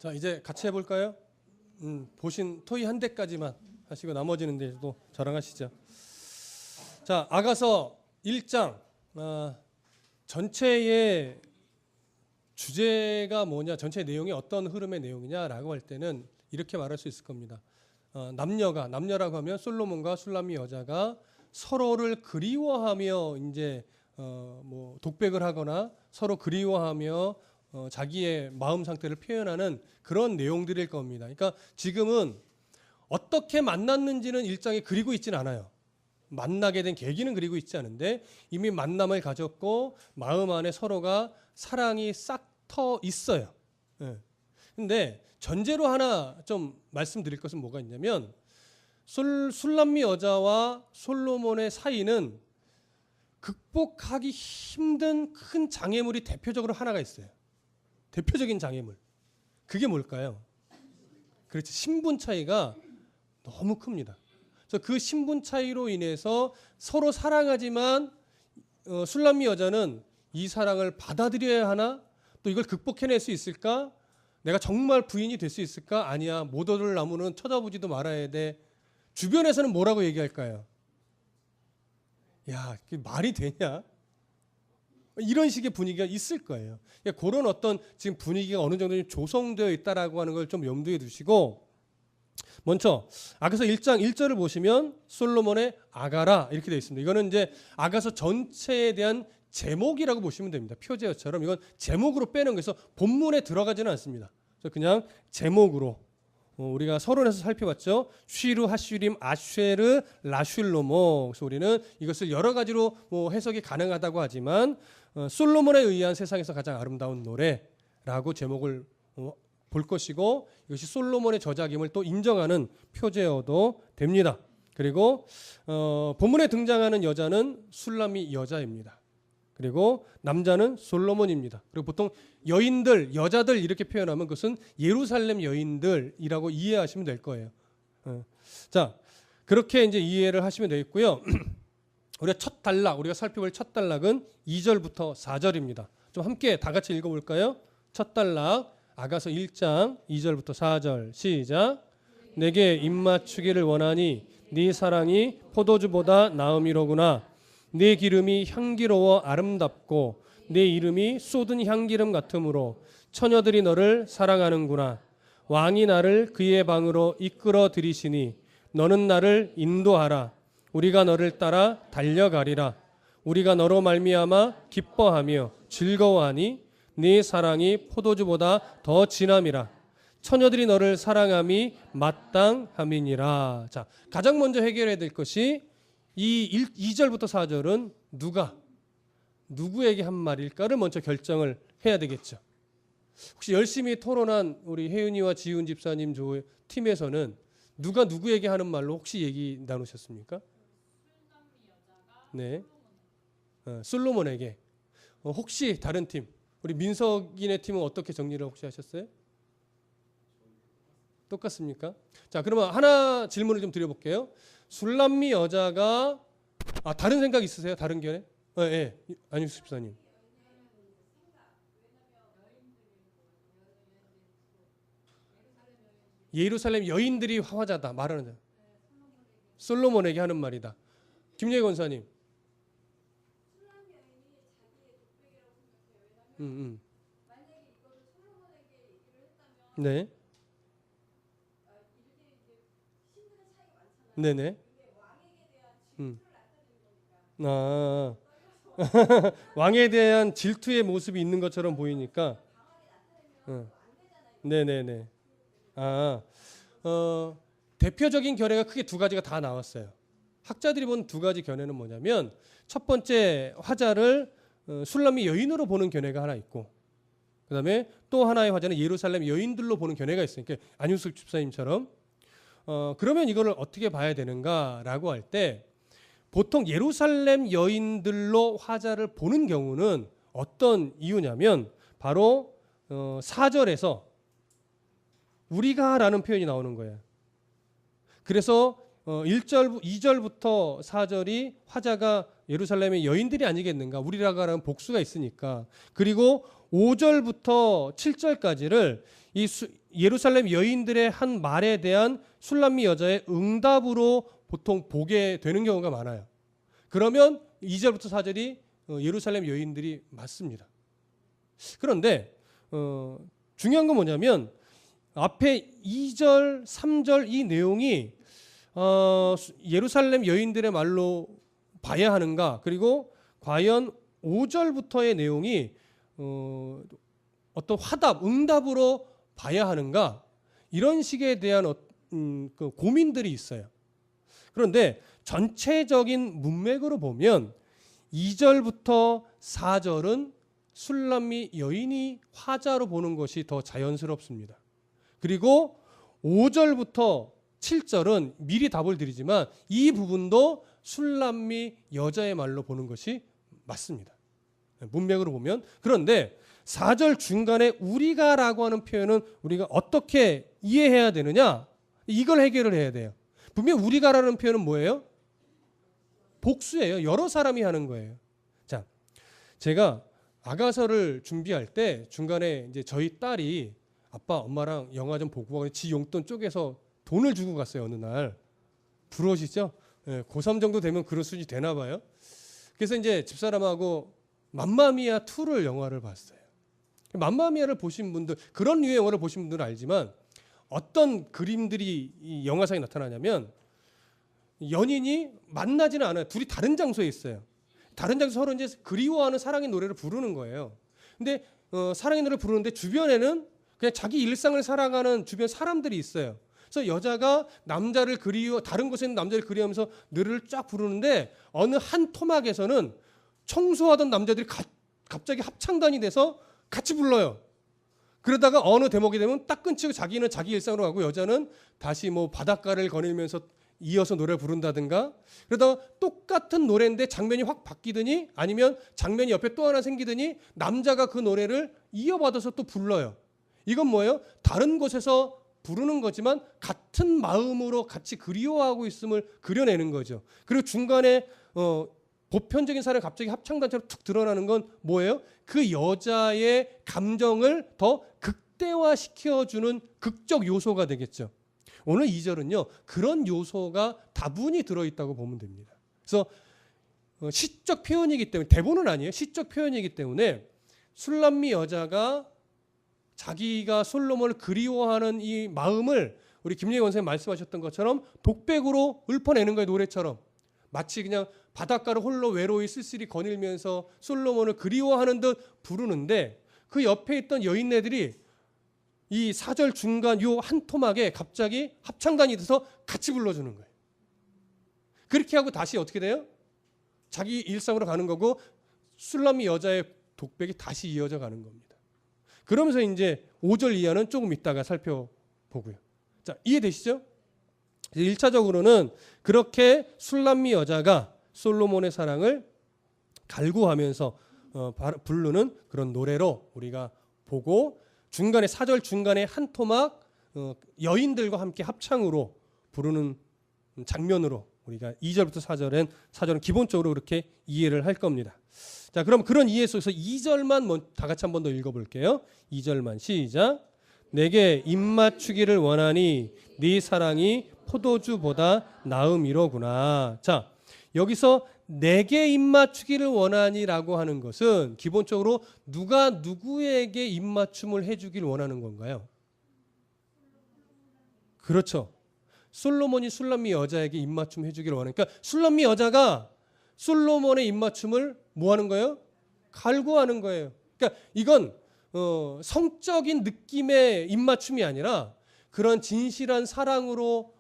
자, 이제 같이 해볼까요? 보신 토이 한 대까지만 하시고 나머지는 이제 또 저랑 하시죠. 자, 아가서 1장 전체의 주제가 뭐냐, 전체 내용이 어떤 흐름의 내용이냐라고 할 때는 이렇게 말할 수 있을 겁니다. 남녀라고 하면 솔로몬과 술람미 여자가 서로를 그리워하며 이제 뭐 독백을 하거나 서로 그리워하며 자기의 마음 상태를 표현하는 그런 내용들일 겁니다. 그러니까 지금은 어떻게 만났는지는 1장에 그리고 있지는 않아요. 만나게 된 계기는 그리고 있지 않은데 이미 만남을 가졌고 마음 안에 서로가 사랑이 싹 터 있어요. 근데 전제로 하나 좀 말씀드릴 것은 뭐가 있냐면 술람미 여자와 솔로몬의 사이는 극복하기 힘든 큰 장애물이 대표적으로 하나가 있어요. 대표적인 장애물. 그게 뭘까요? 그렇지. 신분 차이가 너무 큽니다. 그래서 그 신분 차이로 인해서 서로 사랑하지만 술람미 여자는 이 사랑을 받아들여야 하나? 또 이걸 극복해낼 수 있을까? 내가 정말 부인이 될 수 있을까? 아니야. 못 얻을 나무는 쳐다보지도 말아야 돼. 주변에서는 뭐라고 얘기할까요? 야, 그게 말이 되냐? 이런 식의 분위기가 있을 거예요. 그러니까 그런 어떤 지금 분위기가 어느 정도 조성되어 있다라고 하는 걸 좀 염두에 두시고, 먼저 아가서 1장 1절을 보시면 솔로몬의 아가라 이렇게 되어 있습니다. 이거는 이제 아가서 전체에 대한 제목이라고 보시면 됩니다. 표제어처럼 이건 제목으로 빼는 거에서 본문에 들어가지는 않습니다. 그냥 제목으로 우리가 서론에서 살펴봤죠. 쉬루, 하슈림, 아쉐르, 라슐로모. 그래서 우리는 이것을 여러 가지로 해석이 가능하다고 하지만 솔로몬에 의한 세상에서 가장 아름다운 노래라고 제목을 볼 것이고 이것이 솔로몬의 저작임을 또 인정하는 표제어도 됩니다. 그리고 본문에 등장하는 여자는 술람미 여자입니다. 그리고 남자는 솔로몬입니다. 그리고 보통 여인들, 여자들 이렇게 표현하면 그것은 예루살렘 여인들이라고 이해하시면 될 거예요. 자, 그렇게 이제 이해를 하시면 되겠고요. 우리가 첫 단락, 우리가 살펴볼 첫 단락은 2절부터 4절입니다. 좀 함께 다 같이 읽어볼까요? 첫 단락, 아가서 1장 2절부터 4절 시작. 내게 입맞추기를 원하니 네 사랑이 포도주보다 나음이로구나. 네 기름이 향기로워 아름답고 네 이름이 쏟은 향기름 같으므로 처녀들이 너를 사랑하는구나. 왕이 나를 그의 방으로 이끌어 들이시니 너는 나를 인도하라. 우리가 너를 따라 달려가리라. 우리가 너로 말미암아 기뻐하며 즐거워하니 네 사랑이 포도주보다 더 진함이라. 처녀들이 너를 사랑함이 마땅함이니라. 자, 가장 먼저 해결해야 될 것이 이 2절부터 4절은 누구에게 한 말일까를 먼저 결정을 해야 되겠죠. 혹시 열심히 토론한 우리 혜윤이와 지훈 집사님 팀에서는 누가 누구에게 하는 말로 혹시 얘기 나누셨습니까? 네, 솔로몬에게. 혹시 다른 팀, 우리 민석이네 팀은 어떻게 정리를 혹시 하셨어요? 똑같습니까? 자, 그러면 하나 질문을 좀 드려볼게요. 술람미 여자가 다른 생각 있으세요? 다른 견해? 예, 안유수 집사님. 예루살렘 여인들이 화자다 말하는 자. 솔로몬에게 하는 말이다. 김예희 권사님. 네. 네네. 왕에 대한 질투의 모습이 있는 것처럼 보이니까. 네네네. 대표적인 견해가 크게 두 가지가 다 나왔어요. 학자들이 본 두 가지 견해는 뭐냐면 첫 번째 화자를 술람미 여인으로 보는 견해가 하나 있고 그다음에 또 하나의 화자는 예루살렘 여인들로 보는 견해가 있으니까 안윤숙 집사님처럼 그러면 이거를 어떻게 봐야 되는가라고 할 때 보통 예루살렘 여인들로 화자를 보는 경우는 어떤 이유냐면 바로 4절에서 우리가라는 표현이 나오는 거예요. 그래서 2절부터 4절이 화자가 예루살렘의 여인들이 아니겠는가. 우리라가라는 복수가 있으니까. 그리고 5절부터 7절까지를 이 예루살렘 여인들의 한 말에 대한 술람미 여자의 응답으로 보통 보게 되는 경우가 많아요. 그러면 2절부터 4절이 예루살렘 여인들이 맞습니다. 그런데 중요한 건 뭐냐면 앞에 2절, 3절 이 내용이 예루살렘 여인들의 말로 봐야 하는가, 그리고 과연 5절부터의 내용이 어떤 화답, 응답으로 봐야 하는가, 이런 식에 대한 그 고민들이 있어요. 그런데 전체적인 문맥으로 보면 2절부터 4절은 술람미 여인이 화자로 보는 것이 더 자연스럽습니다. 그리고 5절부터 7절은 미리 답을 드리지만 이 부분도 술람미 여자의 말로 보는 것이 맞습니다. 문맥으로 보면. 그런데 4절 중간에 우리가라고 하는 표현은 우리가 어떻게 이해해야 되느냐? 이걸 해결을 해야 돼요. 분명 우리가라는 표현은 뭐예요? 복수예요. 여러 사람이 하는 거예요. 자, 제가 아가서를 준비할 때 중간에 이제 저희 딸이 아빠 엄마랑 영화 좀 보고 가고 지 용돈 쪼개서 돈을 주고 갔어요. 어느 날. 부러우시죠? 예, 고3 정도 되면 그런 수준이 되나 봐요. 그래서 이제 집사람하고 맘마미아 2를 영화를 봤어요. 맘마미아를 보신 분들, 그런 류의 영화를 보신 분들은 알지만 어떤 그림들이 이 영화상에 나타나냐면 연인이 만나지는 않아요. 둘이 다른 장소에 있어요. 다른 장소 서로 이제 그리워하는 사랑의 노래를 부르는 거예요. 근데 사랑의 노래를 부르는데 주변에는 그냥 자기 일상을 살아가는 주변 사람들이 있어요. 그래서 여자가 남자를 다른 곳에 있는 남자를 그리워하면서 노래를 쫙 부르는데 어느 한 토막에서는 청소하던 남자들이 갑자기 합창단이 돼서 같이 불러요. 그러다가 어느 대목이 되면 딱 끊치고 자기는 자기 일상으로 가고 여자는 다시 뭐 바닷가를 거닐면서 이어서 노래를 부른다든가, 그러다가 똑같은 노래인데 장면이 확 바뀌더니 아니면 장면이 옆에 또 하나 생기더니 남자가 그 노래를 이어받아서 또 불러요. 이건 뭐예요? 다른 곳에서 부르는 거지만 같은 마음으로 같이 그리워하고 있음을 그려내는 거죠. 그리고 중간에 보편적인 사람이 갑자기 합창단처럼 툭 드러나는 건 뭐예요? 그 여자의 감정을 더 극대화시켜주는 극적 요소가 되겠죠. 오늘 2절은요, 그런 요소가 다분히 들어있다고 보면 됩니다. 그래서 시적 표현이기 때문에, 대본은 아니에요. 시적 표현이기 때문에 술람미 여자가 자기가 솔로몬을 그리워하는 이 마음을 우리 김예희 원생님 말씀하셨던 것처럼 독백으로 읊어내는 거예요. 노래처럼. 마치 그냥 바닷가를 홀로 외로이 쓸쓸히 거닐면서 솔로몬을 그리워하는 듯 부르는데 그 옆에 있던 여인네들이 이 4절 중간 요 한 토막에 갑자기 합창단이 돼서 같이 불러주는 거예요. 그렇게 하고 다시 어떻게 돼요? 자기 일상으로 가는 거고 술람미 여자의 독백이 다시 이어져 가는 겁니다. 그러면서 이제 5절 이하는 조금 이따가 살펴보고요. 자, 이해되시죠? 1차적으로는 그렇게 술람미 여자가 솔로몬의 사랑을 갈구하면서 부르는 그런 노래로 우리가 보고, 중간에 4절 중간에 한 토막 여인들과 함께 합창으로 부르는 장면으로 우리가 2절부터 4절은 기본적으로 그렇게 이해를 할 겁니다. 자, 그럼 그런 이해 속에서 2절만 다 같이 한 번 더 읽어볼게요. 2절만 시작. 내게 입맞추기를 원하니 네 사랑이 포도주보다 나음이로구나. 자, 여기서 내게 입맞추기를 원하니라고 하는 것은 기본적으로 누가 누구에게 입맞춤을 해주길 원하는 건가요? 그렇죠. 솔로몬이 술람미 여자에게 입맞춤 해주기를 원하니까 술람미 여자가 솔로몬의 입맞춤을 뭐 하는 거예요? 갈구하는 거예요. 그러니까 이건 성적인 느낌의 입맞춤이 아니라 그런 진실한 사랑으로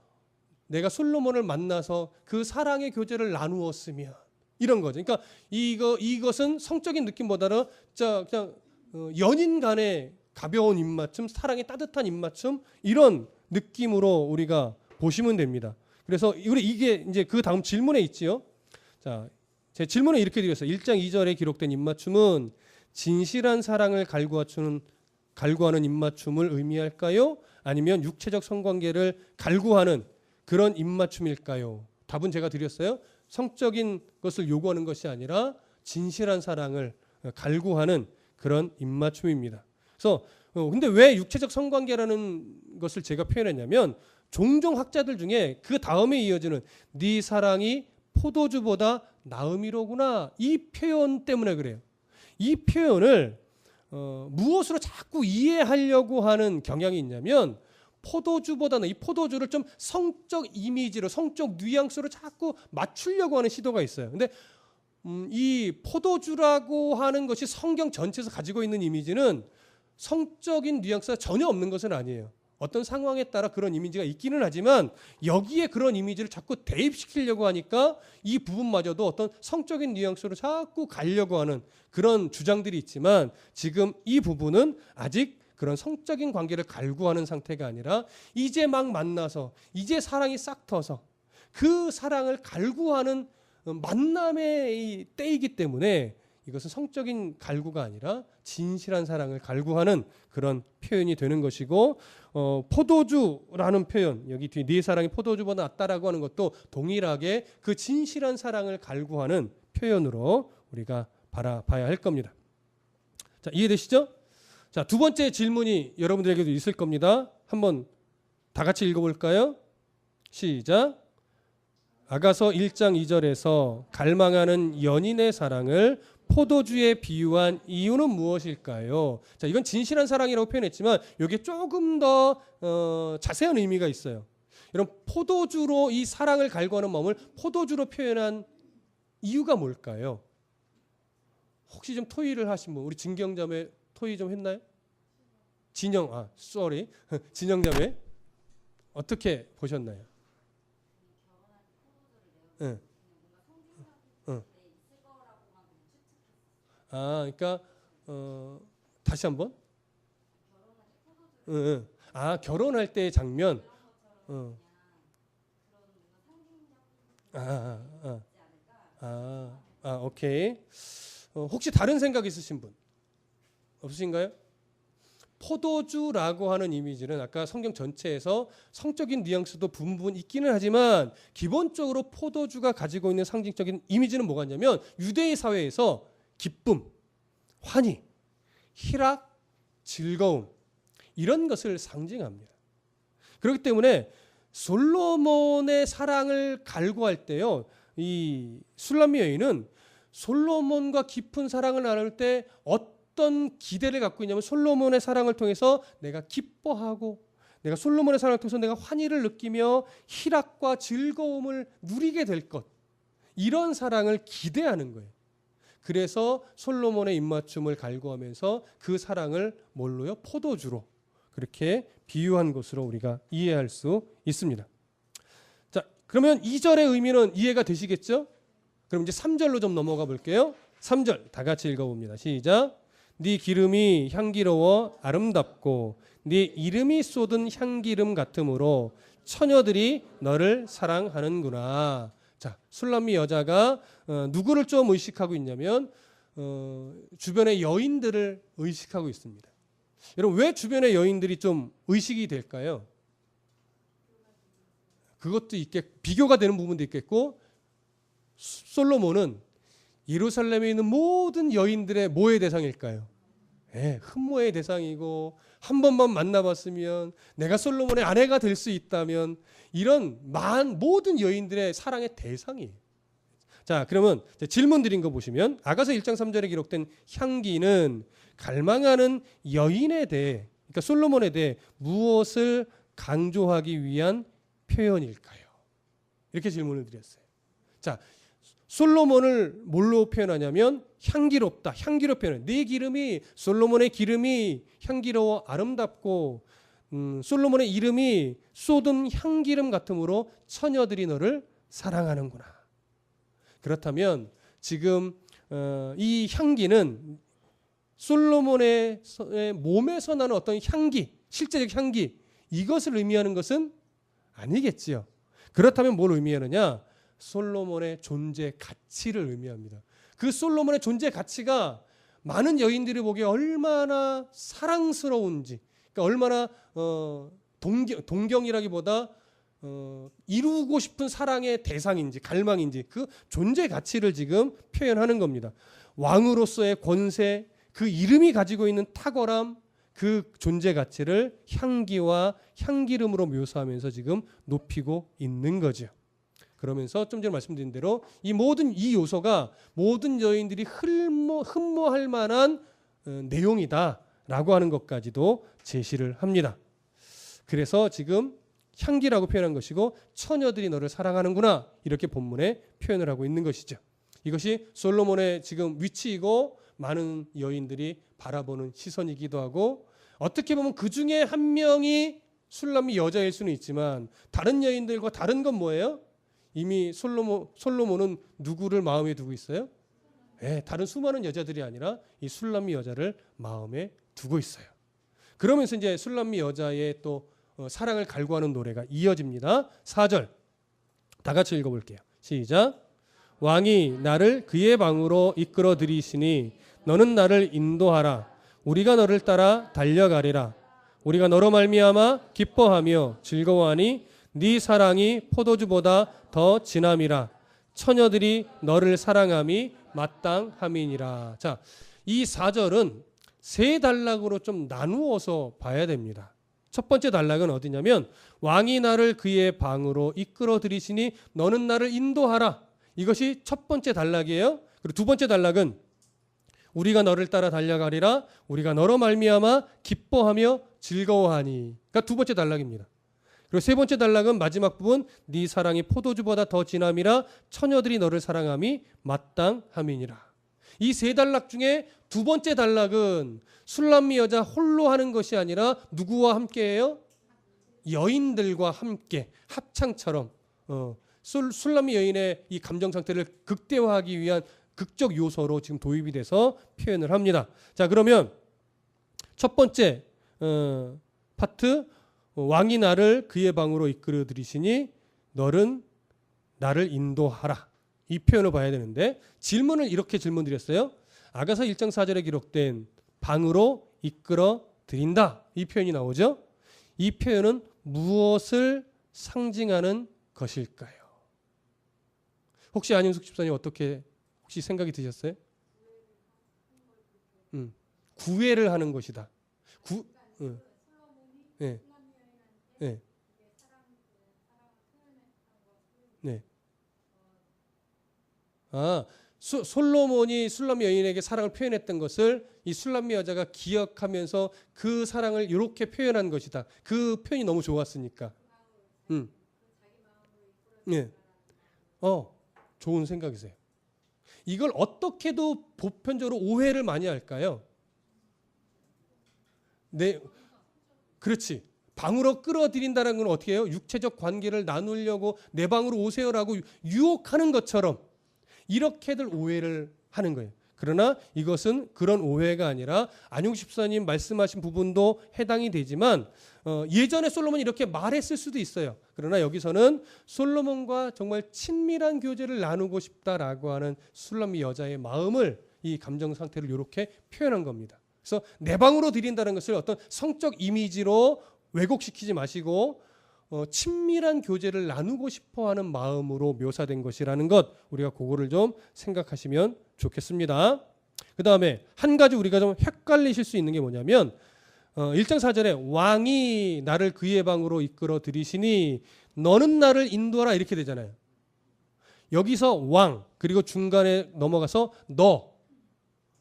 내가 솔로몬을 만나서 그 사랑의 교제를 나누었으면, 이런 거죠. 그러니까 이것은 성적인 느낌보다는 그냥 연인 간의 가벼운 입맞춤, 사랑의 따뜻한 입맞춤, 이런 느낌으로 우리가 보시면 됩니다. 그래서 이게 이제 그 다음 질문에 있지요. 자, 제 질문을 이렇게 드렸어요. 1장 2절에 기록된 입맞춤은 진실한 사랑을 갈구하는 입맞춤을 의미할까요? 아니면 육체적 성관계를 갈구하는 그런 입맞춤일까요? 답은 제가 드렸어요. 성적인 것을 요구하는 것이 아니라 진실한 사랑을 갈구하는 그런 입맞춤입니다. 그래서 근데 왜 육체적 성관계라는 것을 제가 표현했냐면 종종 학자들 중에 그 다음에 이어지는 네 사랑이 포도주보다 나음이로구나 이 표현 때문에 그래요. 이 표현을 무엇으로 자꾸 이해하려고 하는 경향이 있냐면 포도주보다는 이 포도주를 좀 성적 이미지로 성적 뉘앙스로 자꾸 맞추려고 하는 시도가 있어요. 근데 이 포도주라고 하는 것이 성경 전체에서 가지고 있는 이미지는 성적인 뉘앙스가 전혀 없는 것은 아니에요. 어떤 상황에 따라 그런 이미지가 있기는 하지만 여기에 그런 이미지를 자꾸 대입시키려고 하니까 이 부분마저도 어떤 성적인 뉘앙스로 자꾸 가려고 하는 그런 주장들이 있지만 지금 이 부분은 아직 그런 성적인 관계를 갈구하는 상태가 아니라 이제 막 만나서 이제 사랑이 싹 터서 그 사랑을 갈구하는 만남의 때이기 때문에 이것은 성적인 갈구가 아니라 진실한 사랑을 갈구하는 그런 표현이 되는 것이고 포도주라는 표현 여기 뒤에 네 사랑이 포도주보다 낫다라고 하는 것도 동일하게 그 진실한 사랑을 갈구하는 표현으로 우리가 바라봐야 할 겁니다. 자, 이해되시죠? 자, 두 번째 질문이 여러분들에게도 있을 겁니다. 한번 다 같이 읽어볼까요? 시작. 아가서 1장 2절에서 갈망하는 연인의 사랑을 포도주에 비유한 이유는 무엇일까요? 자, 이건 진실한 사랑이라고 표현했지만 이게 조금 더 자세한 의미가 있어요. 여러분, 포도주로 이 사랑을 갈구하는 마음을 포도주로 표현한 이유가 뭘까요? 혹시 좀 토의를 하신 분, 우리 진경자매 토의 좀 했나요? 진영자매 어떻게 보셨나요? 응. 그러니까 다시 한번. 결혼할 때의 장면. 오케이. 혹시 다른 생각 있으신 분 없으신가요? 포도주라고 하는 이미지는 아까 성경 전체에서 성적인 뉘앙스도 부분 있기는 하지만 기본적으로 포도주가 가지고 있는 상징적인 이미지는 뭐가 있냐면 유대인 사회에서 기쁨, 환희, 희락, 즐거움 이런 것을 상징합니다. 그렇기 때문에 솔로몬의 사랑을 갈구할 때요, 이 술람미 여인은 솔로몬과 깊은 사랑을 나눌 때 어떤 기대를 갖고 있냐면 솔로몬의 사랑을 통해서 내가 기뻐하고 내가 솔로몬의 사랑을 통해서 내가 환희를 느끼며 희락과 즐거움을 누리게 될 것, 이런 사랑을 기대하는 거예요. 그래서 솔로몬의 입맞춤을 갈구하면서 그 사랑을 뭘로요? 포도주로 그렇게 비유한 것으로 우리가 이해할 수 있습니다. 자, 그러면 2절의 의미는 이해가 되시겠죠? 그럼 이제 3절로 좀 넘어가 볼게요. 3절 다 같이 읽어봅니다. 시작. 네 기름이 향기로워 아름답고 네 이름이 쏟은 향기름 같으므로 처녀들이 너를 사랑하는구나. 자, 술람미 여자가 누구를 좀 의식하고 있냐면 주변의 여인들을 의식하고 있습니다. 여러분, 왜 주변의 여인들이 좀 의식이 될까요? 그것도 비교가 되는 부분도 있겠고, 솔로몬은 예루살렘에 있는 모든 여인들의 뭐의 대상일까요? 흠모의 대상이고, 한 번만 만나봤으면 내가 솔로몬의 아내가 될 수 있다면 이런 모든 여인들의 사랑의 대상이에요. 자, 그러면 질문 드린 거 보시면 아가서 1장 3절에 기록된 향기는 갈망하는 여인에 대해, 그러니까 솔로몬에 대해 무엇을 강조하기 위한 표현일까요? 이렇게 질문을 드렸어요. 자, 솔로몬을 뭘로 표현하냐면 향기롭다, 향기로 표현해. 네 기름이, 솔로몬의 기름이 향기로워 아름답고 솔로몬의 이름이 쏟은 향기름 같으므로 처녀들이 너를 사랑하는구나. 그렇다면 지금 이 향기는 솔로몬의 몸에서 나는 어떤 향기, 실제적 향기, 이것을 의미하는 것은 아니겠지요. 그렇다면 뭘 의미하느냐? 솔로몬의 존재 가치를 의미합니다. 그 솔로몬의 존재 가치가 많은 여인들이 보기에 얼마나 사랑스러운지, 그러니까 얼마나 동경이라기보다 이루고 싶은 사랑의 대상인지 갈망인지 그 존재 가치를 지금 표현하는 겁니다. 왕으로서의 권세, 그 이름이 가지고 있는 탁월함, 그 존재 가치를 향기와 향기름으로 묘사하면서 지금 높이고 있는 거죠. 그러면서 좀 전에 말씀드린 대로 이 모든 이 요소가 모든 여인들이 흠모할 만한 내용이다라고 하는 것까지도 제시를 합니다. 그래서 지금 향기라고 표현한 것이고 처녀들이 너를 사랑하는구나 이렇게 본문에 표현을 하고 있는 것이죠. 이것이 솔로몬의 지금 위치이고 많은 여인들이 바라보는 시선이기도 하고 어떻게 보면 그 중에 한 명이 술람미 여자일 수는 있지만 다른 여인들과 다른 건 뭐예요? 이미 솔로몬은 누구를 마음에 두고 있어요? 다른 수많은 여자들이 아니라 이 술람미 여자를 마음에 두고 있어요. 그러면서 이제 술람미 여자의 또 사랑을 갈구하는 노래가 이어집니다. 4절 다 같이 읽어볼게요. 시작. 왕이 나를 그의 방으로 이끌어 들이시니 너는 나를 인도하라. 우리가 너를 따라 달려가리라. 우리가 너로 말미암아 기뻐하며 즐거워하니 네 사랑이 포도주보다 더 진함이라. 처녀들이 너를 사랑함이 마땅함이니라. 자, 이 4절은 세 단락으로 좀 나누어서 봐야 됩니다. 첫 번째 단락은 어디냐면 왕이 나를 그의 방으로 이끌어 들이시니 너는 나를 인도하라. 이것이 첫 번째 단락이에요. 그리고 두 번째 단락은 우리가 너를 따라 달려가리라. 우리가 너로 말미암아 기뻐하며 즐거워하니. 그러니까 두 번째 단락입니다. 그리고 세 번째 단락은 마지막 부분 네 사랑이 포도주보다 더 진함이라 처녀들이 너를 사랑함이 마땅함이니라. 이 세 단락 중에 두 번째 단락은 술람미 여자 홀로 하는 것이 아니라 누구와 함께해요? 여인들과 함께 합창처럼 술람미 여인의 이 감정 상태를 극대화하기 위한 극적 요소로 지금 도입이 돼서 표현을 합니다. 자, 그러면 첫 번째 파트 왕이 나를 그의 방으로 이끌어 들이시니 너는 나를 인도하라. 이 표현을 봐야 되는데 질문을 이렇게 질문드렸어요. 아가서 1장 4절에 기록된 방으로 이끌어 드린다. 이 표현이 나오죠. 이 표현은 무엇을 상징하는 것일까요? 혹시 안윤숙 집사님 어떻게 혹시 생각이 드셨어요? 구애를 하는 것이다. 네. 네. 네. 솔로몬이 술람미 여인에게 사랑을 표현했던 것을 이 술람미 여자가 기억하면서 그 사랑을 이렇게 표현한 것이다. 그 표현이 너무 좋았으니까. 네. 좋은 생각이세요. 이걸 어떻게도 보편적으로 오해를 많이 할까요? 네, 그렇지. 방으로 끌어들인다는 건 어떻게 해요? 육체적 관계를 나누려고 내 방으로 오세요라고 유혹하는 것처럼 이렇게들 오해를 하는 거예요. 그러나 이것은 그런 오해가 아니라 안용 집사님 말씀하신 부분도 해당이 되지만 예전에 솔로몬이 이렇게 말했을 수도 있어요. 그러나 여기서는 솔로몬과 정말 친밀한 교제를 나누고 싶다라고 하는 술람미 여자의 마음을 이 감정 상태를 이렇게 표현한 겁니다. 그래서 내 방으로 드린다는 것을 어떤 성적 이미지로 왜곡시키지 마시고 친밀한 교제를 나누고 싶어하는 마음으로 묘사된 것이라는 것 우리가 그거를 좀 생각하시면 좋겠습니다. 그 다음에 한 가지 우리가 좀 헷갈리실 수 있는 게 뭐냐면 1장 4절에 왕이 나를 그의 방으로 이끌어 들이시니 너는 나를 인도하라 이렇게 되잖아요. 여기서 왕 그리고 중간에 넘어가서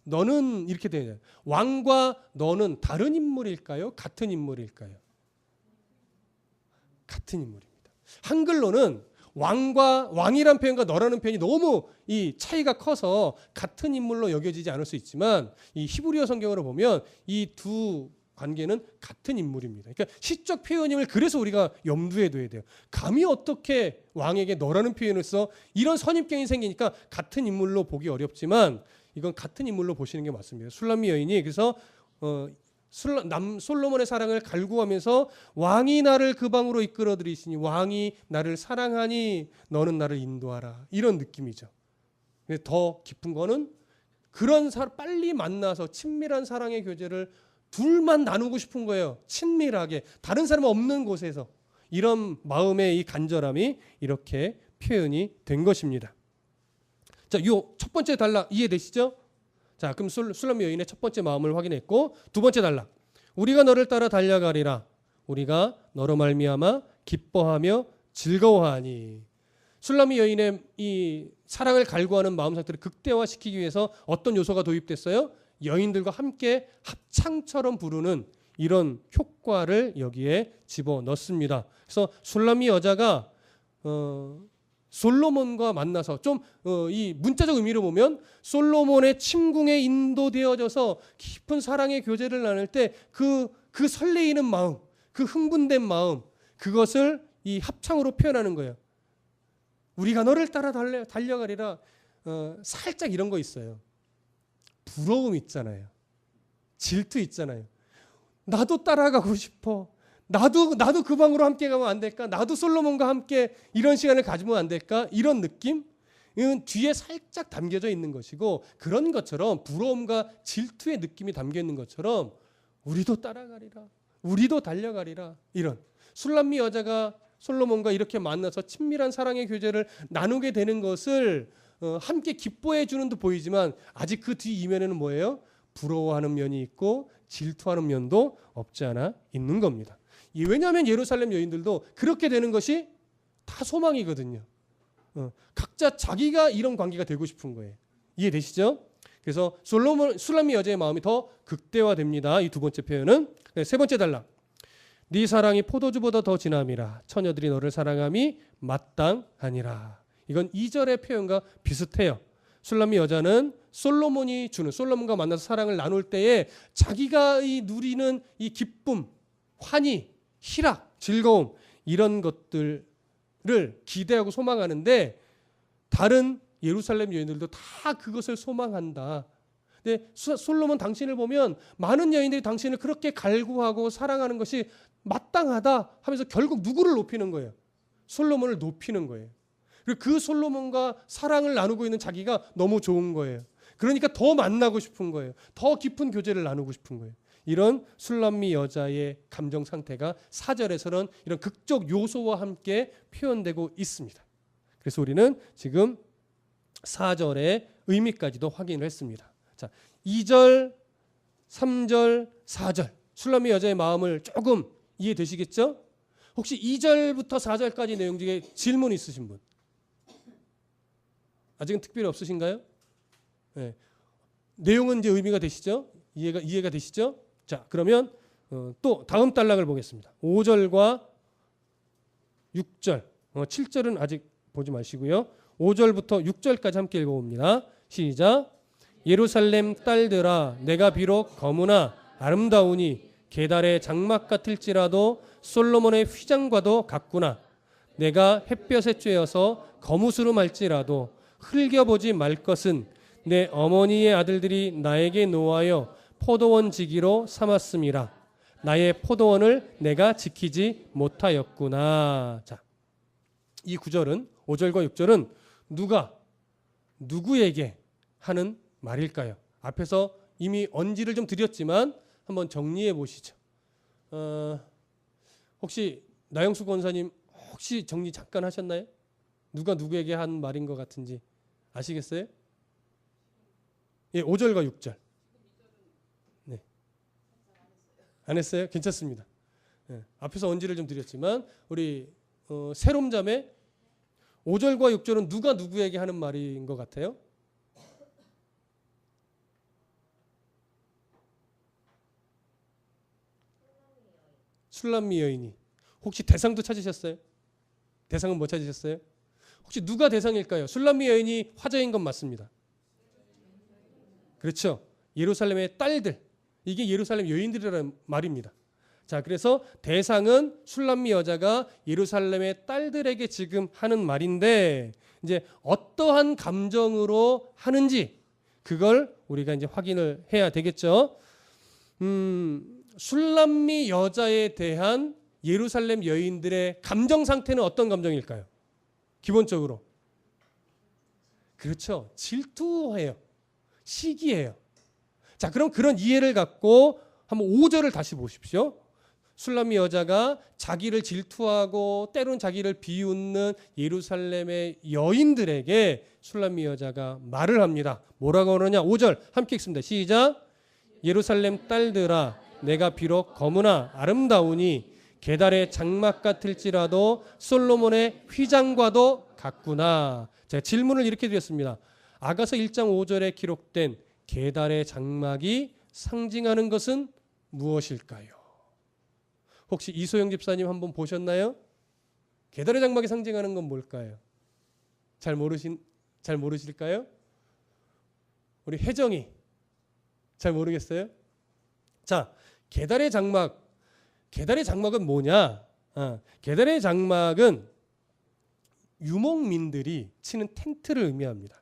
너는 이렇게 되잖아요. 왕과 너는 다른 인물일까요? 같은 인물일까요? 같은 인물입니다. 한글로는 왕이란 표현과 너라는 표현이 너무 이 차이가 커서 같은 인물로 여겨지지 않을 수 있지만 이 히브리어 성경으로 보면 이 두 관계는 같은 인물입니다. 그러니까 시적 표현임을 그래서 우리가 염두에 둬야 돼요. 감히 어떻게 왕에게 너라는 표현을 써 이런 선입견이 생기니까 같은 인물로 보기 어렵지만 이건 같은 인물로 보시는 게 맞습니다. 술람미 여인이 그래서 솔로몬의 사랑을 갈구하면서 왕이 나를 그 방으로 이끌어 들이시니 왕이 나를 사랑하니 너는 나를 인도하라 이런 느낌이죠. 근데 더 깊은 거는 그런 빨리 만나서 친밀한 사랑의 교제를 둘만 나누고 싶은 거예요. 친밀하게 다른 사람 없는 곳에서 이런 마음의 이 간절함이 이렇게 표현이 된 것입니다. 자, 요 첫 번째 단락 이해되시죠? 자, 그럼 술람미 여인의 첫 번째 마음을 확인했고, 두 번째 단락. 우리가 너를 따라 달려가리라. 우리가 너로 말미암아 기뻐하며 즐거워하니. 술람미 여인의 이 사랑을 갈구하는 마음 상태를 극대화시키기 위해서 어떤 요소가 도입됐어요? 여인들과 함께 합창처럼 부르는 이런 효과를 여기에 집어넣습니다. 그래서 술람미 여자가 솔로몬과 만나서 좀 이 문자적 의미로 보면 솔로몬의 침궁에 인도되어져서 깊은 사랑의 교제를 나눌 때 그 설레이는 마음, 그 흥분된 마음, 그것을 이 합창으로 표현하는 거예요. 우리가 너를 따라 달려가리라. 살짝 이런 거 있어요. 부러움 있잖아요. 질투 있잖아요. 나도 따라가고 싶어. 나도 그 방으로 함께 가면 안 될까? 나도 솔로몬과 함께 이런 시간을 가지면 안 될까? 이런 느낌? 이건 뒤에 살짝 담겨져 있는 것이고, 그런 것처럼 부러움과 질투의 느낌이 담겨 있는 것처럼 우리도 따라가리라. 우리도 달려가리라. 이런 술람미 여자가 솔로몬과 이렇게 만나서 친밀한 사랑의 교제를 나누게 되는 것을 함께 기뻐해 주는 듯 보이지만 아직 그 뒤 이면에는 뭐예요? 부러워하는 면이 있고 질투하는 면도 없지 않아 있는 겁니다. 왜냐하면 예루살렘 여인들도 그렇게 되는 것이 다 소망이거든요. 각자 자기가 이런 관계가 되고 싶은 거예요. 이해되시죠? 그래서 술람미 여자의 마음이 더 극대화됩니다. 이 두 번째 표현은. 세 번째 단락. 네 사랑이 포도주보다 더 진함이라 처녀들이 너를 사랑함이 마땅하니라. 이건 2절의 표현과 비슷해요. 술람미 여자는 솔로몬과 만나서 사랑을 나눌 때에 자기가 누리는 이 기쁨, 환희, 희락, 즐거움 이런 것들을 기대하고 소망하는데 다른 예루살렘 여인들도 다 그것을 소망한다. 근데 솔로몬 당신을 보면 많은 여인들이 당신을 그렇게 갈구하고 사랑하는 것이 마땅하다 하면서 결국 누구를 높이는 거예요? 솔로몬을 높이는 거예요. 그리고 그 솔로몬과 사랑을 나누고 있는 자기가 너무 좋은 거예요. 그러니까 더 만나고 싶은 거예요. 더 깊은 교제를 나누고 싶은 거예요. 이런 술람미 여자의 감정 상태가 4절에서는 이런 극적 요소와 함께 표현되고 있습니다. 그래서 우리는 지금 4절의 의미까지도 확인을 했습니다. 자, 2절, 3절, 4절 술람미 여자의 마음을 조금 이해되시겠죠? 혹시 2절부터 4절까지 내용 중에 질문 있으신 분? 아직은 특별히 없으신가요? 네. 내용은 이제 의미가 되시죠? 이해가 되시죠? 자, 그러면 또 다음 단락을 보겠습니다. 5절과 6절, 7절은 아직 보지 마시고요. 5절부터 6절까지 함께 읽어봅니다. 시작. 예루살렘 딸들아, 내가 비록 거무나 아름다우니 게달의 장막 같을지라도 솔로몬의 휘장과도 같구나. 내가 햇볕에 쬐어서 거무스름할지라도 흘겨보지 말 것은 내 어머니의 아들들이 나에게 노하여 포도원 지기로 삼았음이라. 나의 포도원을 내가 지키지 못하였구나. 자, 이 구절은 5절과 6절은 누구에게 하는 말일까요? 앞에서 이미 언지를 좀 드렸지만 한번 정리해 보시죠. 혹시 나영수 권사님 혹시 정리 잠깐 하셨나요? 누가 누구에게 한 말인 것 같은지 아시겠어요? 예, 5절과 6절. 네. 안 했어요? 괜찮습니다. 예, 앞에서 언지를 좀 드렸지만 우리 세롬자매 5절과 6절은 누가 누구에게 하는 말인 것 같아요? 술람미 여인이. 혹시 대상도 찾으셨어요? 대상은 뭐 찾으셨어요? 혹시 누가 대상일까요? 술람미 여인이 화제인 건 맞습니다. 그렇죠. 예루살렘의 딸들. 이게 예루살렘 여인들이라는 말입니다. 자, 그래서 대상은 술람미 여자가 예루살렘의 딸들에게 지금 하는 말인데 이제 어떠한 감정으로 하는지 그걸 우리가 이제 확인을 해야 되겠죠. 술람미 여자에 대한 예루살렘 여인들의 감정 상태는 어떤 감정일까요? 기본적으로. 그렇죠. 질투해요. 시기해요. 자, 그럼 그런 이해를 갖고 한번 5절을 다시 보십시오. 술람미 여자가 자기를 질투하고 때론 자기를 비웃는 예루살렘의 여인들에게 술람미 여자가 말을 합니다. 뭐라고 그러냐? 5절 함께 읽습니다. 시작. 예루살렘 딸들아 내가 비록 검으나 아름다우니 게달의 장막 같을지라도 솔로몬의 휘장과도 같구나. 제가 질문을 이렇게 드렸습니다. 아가서 1장 5절에 기록된 게달의 장막이 상징하는 것은 무엇일까요? 혹시 이소영 집사님 한번 보셨나요? 게달의 장막이 상징하는 건 뭘까요? 잘 모르실까요? 우리 혜정이 잘 모르겠어요? 자, 게달의 장막은 뭐냐? 게달의 장막은 유목민들이 치는 텐트를 의미합니다.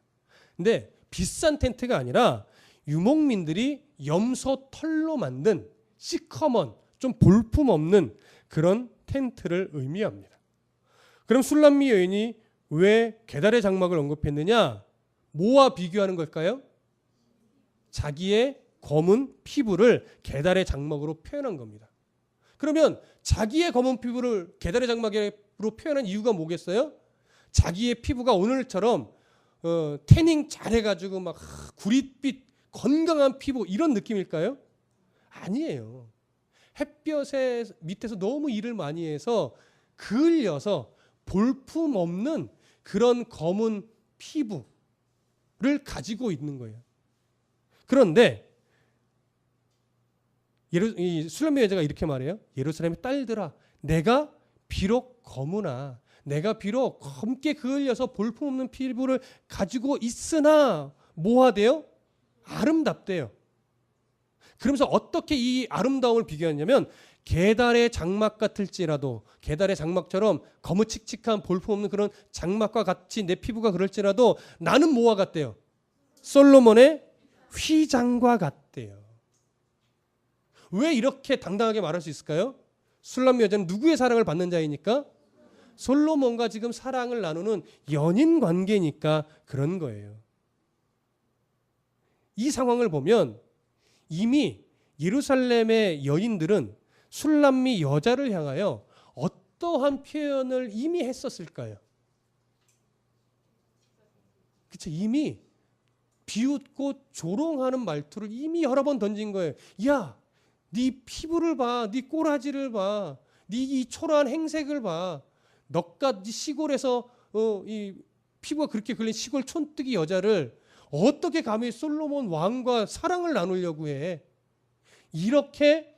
근데 비싼 텐트가 아니라 유목민들이 염소 털로 만든 시커먼 좀 볼품없는 그런 텐트를 의미합니다. 그럼 술람미 여인이 왜 게달의 장막을 언급했느냐? 뭐와 비교하는 걸까요? 자기의 검은 피부를 게달의 장막으로 표현한 겁니다. 그러면 자기의 검은 피부를 게달의 장막으로 표현한 이유가 뭐겠어요? 자기의 피부가 오늘처럼 태닝 잘해가지고 막 구릿빛 건강한 피부 이런 느낌일까요? 아니에요. 햇볕에 밑에서 너무 일을 많이 해서 그을려서 볼품 없는 그런 검은 피부를 가지고 있는 거예요. 그런데 이 술람미 여자가 이렇게 말해요. 예루살렘의 딸들아 내가 비록 검으나 내가 비록 검게 그을려서 볼품없는 피부를 가지고 있으나 뭐하대요? 아름답대요. 그러면서 어떻게 이 아름다움을 비교하냐면 게달의 장막 같을지라도 게달의 장막처럼 거무칙칙한 볼품없는 그런 장막과 같이 내 피부가 그럴지라도 나는 뭐와 같대요? 솔로몬의 휘장과 같대요. 왜 이렇게 당당하게 말할 수 있을까요? 술람미 여자는 누구의 사랑을 받는 자이니까? 솔로몬과 지금 사랑을 나누는 연인 관계니까 그런 거예요. 이 상황을 보면 이미 예루살렘의 여인들은 술람미 여자를 향하여 어떠한 표현을 이미 했었을까요? 그쵸? 이미 비웃고 조롱하는 말투를 이미 여러 번 던진 거예요. 야, 네 피부를 봐, 네 꼬라지를 봐, 네 이 초라한 행색을 봐. 너가 네 시골에서 이 피부가 그렇게 걸린 시골 촌뜨기 여자를 어떻게 감히 솔로몬 왕과 사랑을 나누려고 해? 이렇게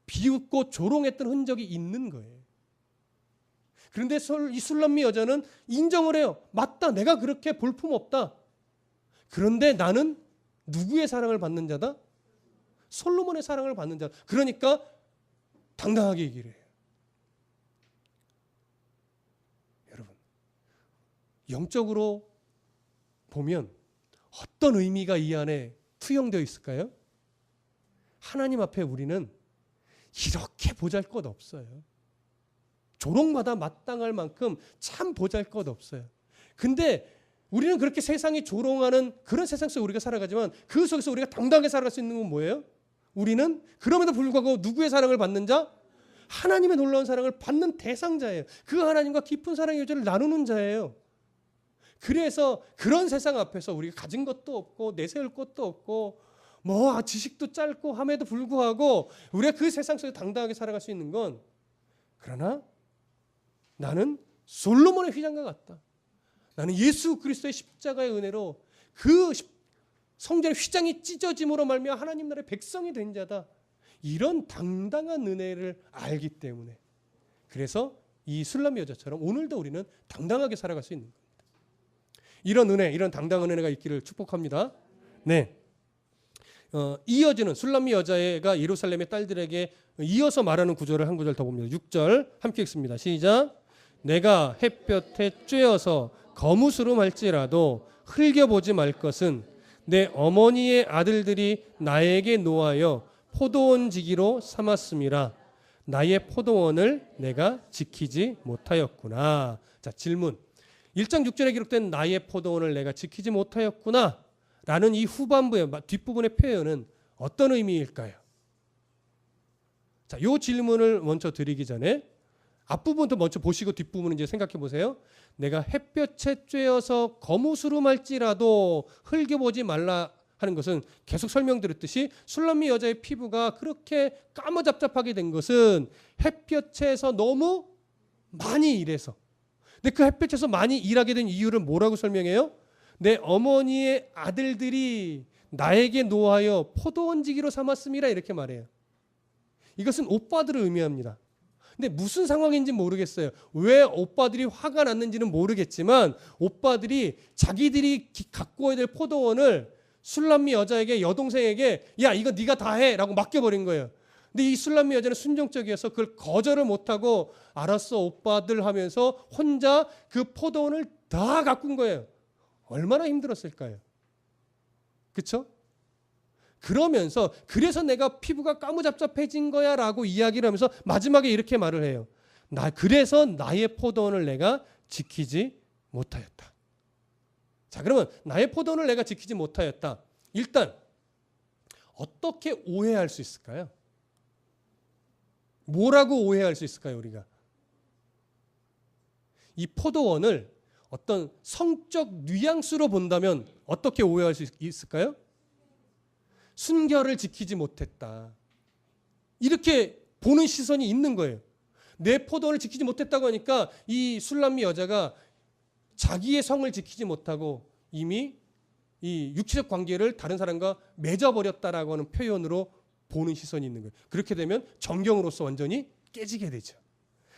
비웃고 조롱했던 흔적이 있는 거예요. 그런데 이 술람미 여자는 인정을 해요. 맞다, 내가 그렇게 볼품없다. 그런데 나는 누구의 사랑을 받는 자다? 솔로몬의 사랑을 받는 자다. 그러니까 당당하게 얘기를 해요. 여러분, 영적으로 보면 어떤 의미가 이 안에 투영되어 있을까요? 하나님 앞에 우리는 이렇게 보잘것 없어요. 조롱받아 마땅할 만큼 참 보잘것 없어요. 근데 우리는 그렇게 세상이 조롱하는 그런 세상 속에 우리가 살아가지만 그 속에서 우리가 당당하게 살아갈 수 있는 건 뭐예요? 우리는 그럼에도 불구하고 누구의 사랑을 받는 자? 하나님의 놀라운 사랑을 받는 대상자예요. 그 하나님과 깊은 사랑의 여정을 나누는 자예요. 그래서 그런 세상 앞에서 우리가 가진 것도 없고 내세울 것도 없고 뭐 지식도 짧고 함에도 불구하고 우리가 그 세상 속에 당당하게 살아갈 수 있는 건 그러나 나는 솔로몬의 휘장과 같다. 나는 예수 그리스도의 십자가의 은혜로 그 성전의 휘장이 찢어짐으로 말미암아 하나님 나라의 백성이 된 자다. 이런 당당한 은혜를 알기 때문에 그래서 이 술람미 여자처럼 오늘도 우리는 당당하게 살아갈 수 있는 겁니다. 이런 은혜, 이런 당당한 은혜가 있기를 축복합니다. 네. 이어지는 술람미 여자가 예루살렘의 딸들에게 이어서 말하는 구절을 한 구절 더 봅니다. 6절 함께 읽습니다. 시작. 내가 햇볕에 쬐어서 거무스름할지라도 흘겨보지 말 것은 내 어머니의 아들들이 나에게 노하여 포도원 지기로 삼았음이라. 나의 포도원을 내가 지키지 못하였구나. 자, 질문. 1장 6절에 기록된 나의 포도원을 내가 지키지 못하였구나 라는 이 후반부의 뒷부분의 표현은 어떤 의미일까요? 자, 이 질문을 먼저 드리기 전에 앞부분부터 먼저 보시고 뒷부분은 이제 생각해 보세요. 내가 햇볕에 쬐어서 거무스름할지라도 흘겨보지 말라 하는 것은 계속 설명드렸듯이 술람미 여자의 피부가 그렇게 까무잡잡하게 된 것은 햇볕에서 너무 많이 일해서. 근데 그 햇볕에서 많이 일하게 된 이유를 뭐라고 설명해요? 내 어머니의 아들들이 나에게 노하여 포도원지기로 삼았음이라 이렇게 말해요. 이것은 오빠들을 의미합니다. 근데 무슨 상황인지 모르겠어요. 왜 오빠들이 화가 났는지는 모르겠지만 오빠들이 자기들이 갖고 와야 될 포도원을 술람미 여자에게 여동생에게 야 이거 네가 다 해라고 맡겨버린 거예요. 근데 이 술람미 여자는 순종적이어서 그걸 거절을 못하고 알았어 오빠들 하면서 혼자 그 포도원을 다 가꾼 거예요. 얼마나 힘들었을까요? 그렇죠? 그러면서 그래서 내가 피부가 까무잡잡해진 거야 라고 이야기를 하면서 마지막에 이렇게 말을 해요. 그래서 나의 포도원을 내가 지키지 못하였다. 자, 그러면 나의 포도원을 내가 지키지 못하였다. 일단 어떻게 오해할 수 있을까요? 뭐라고 오해할 수 있을까요, 우리가? 이 포도원을 어떤 성적 뉘앙스로 본다면 어떻게 오해할 수 있을까요? 순결을 지키지 못했다. 이렇게 보는 시선이 있는 거예요. 내 포도원을 지키지 못했다고 하니까 이 술람미 여자가 자기의 성을 지키지 못하고 이미 이 육체적 관계를 다른 사람과 맺어버렸다라고 하는 표현으로 보는 시선이 있는 거예요. 그렇게 되면 정경으로서 완전히 깨지게 되죠.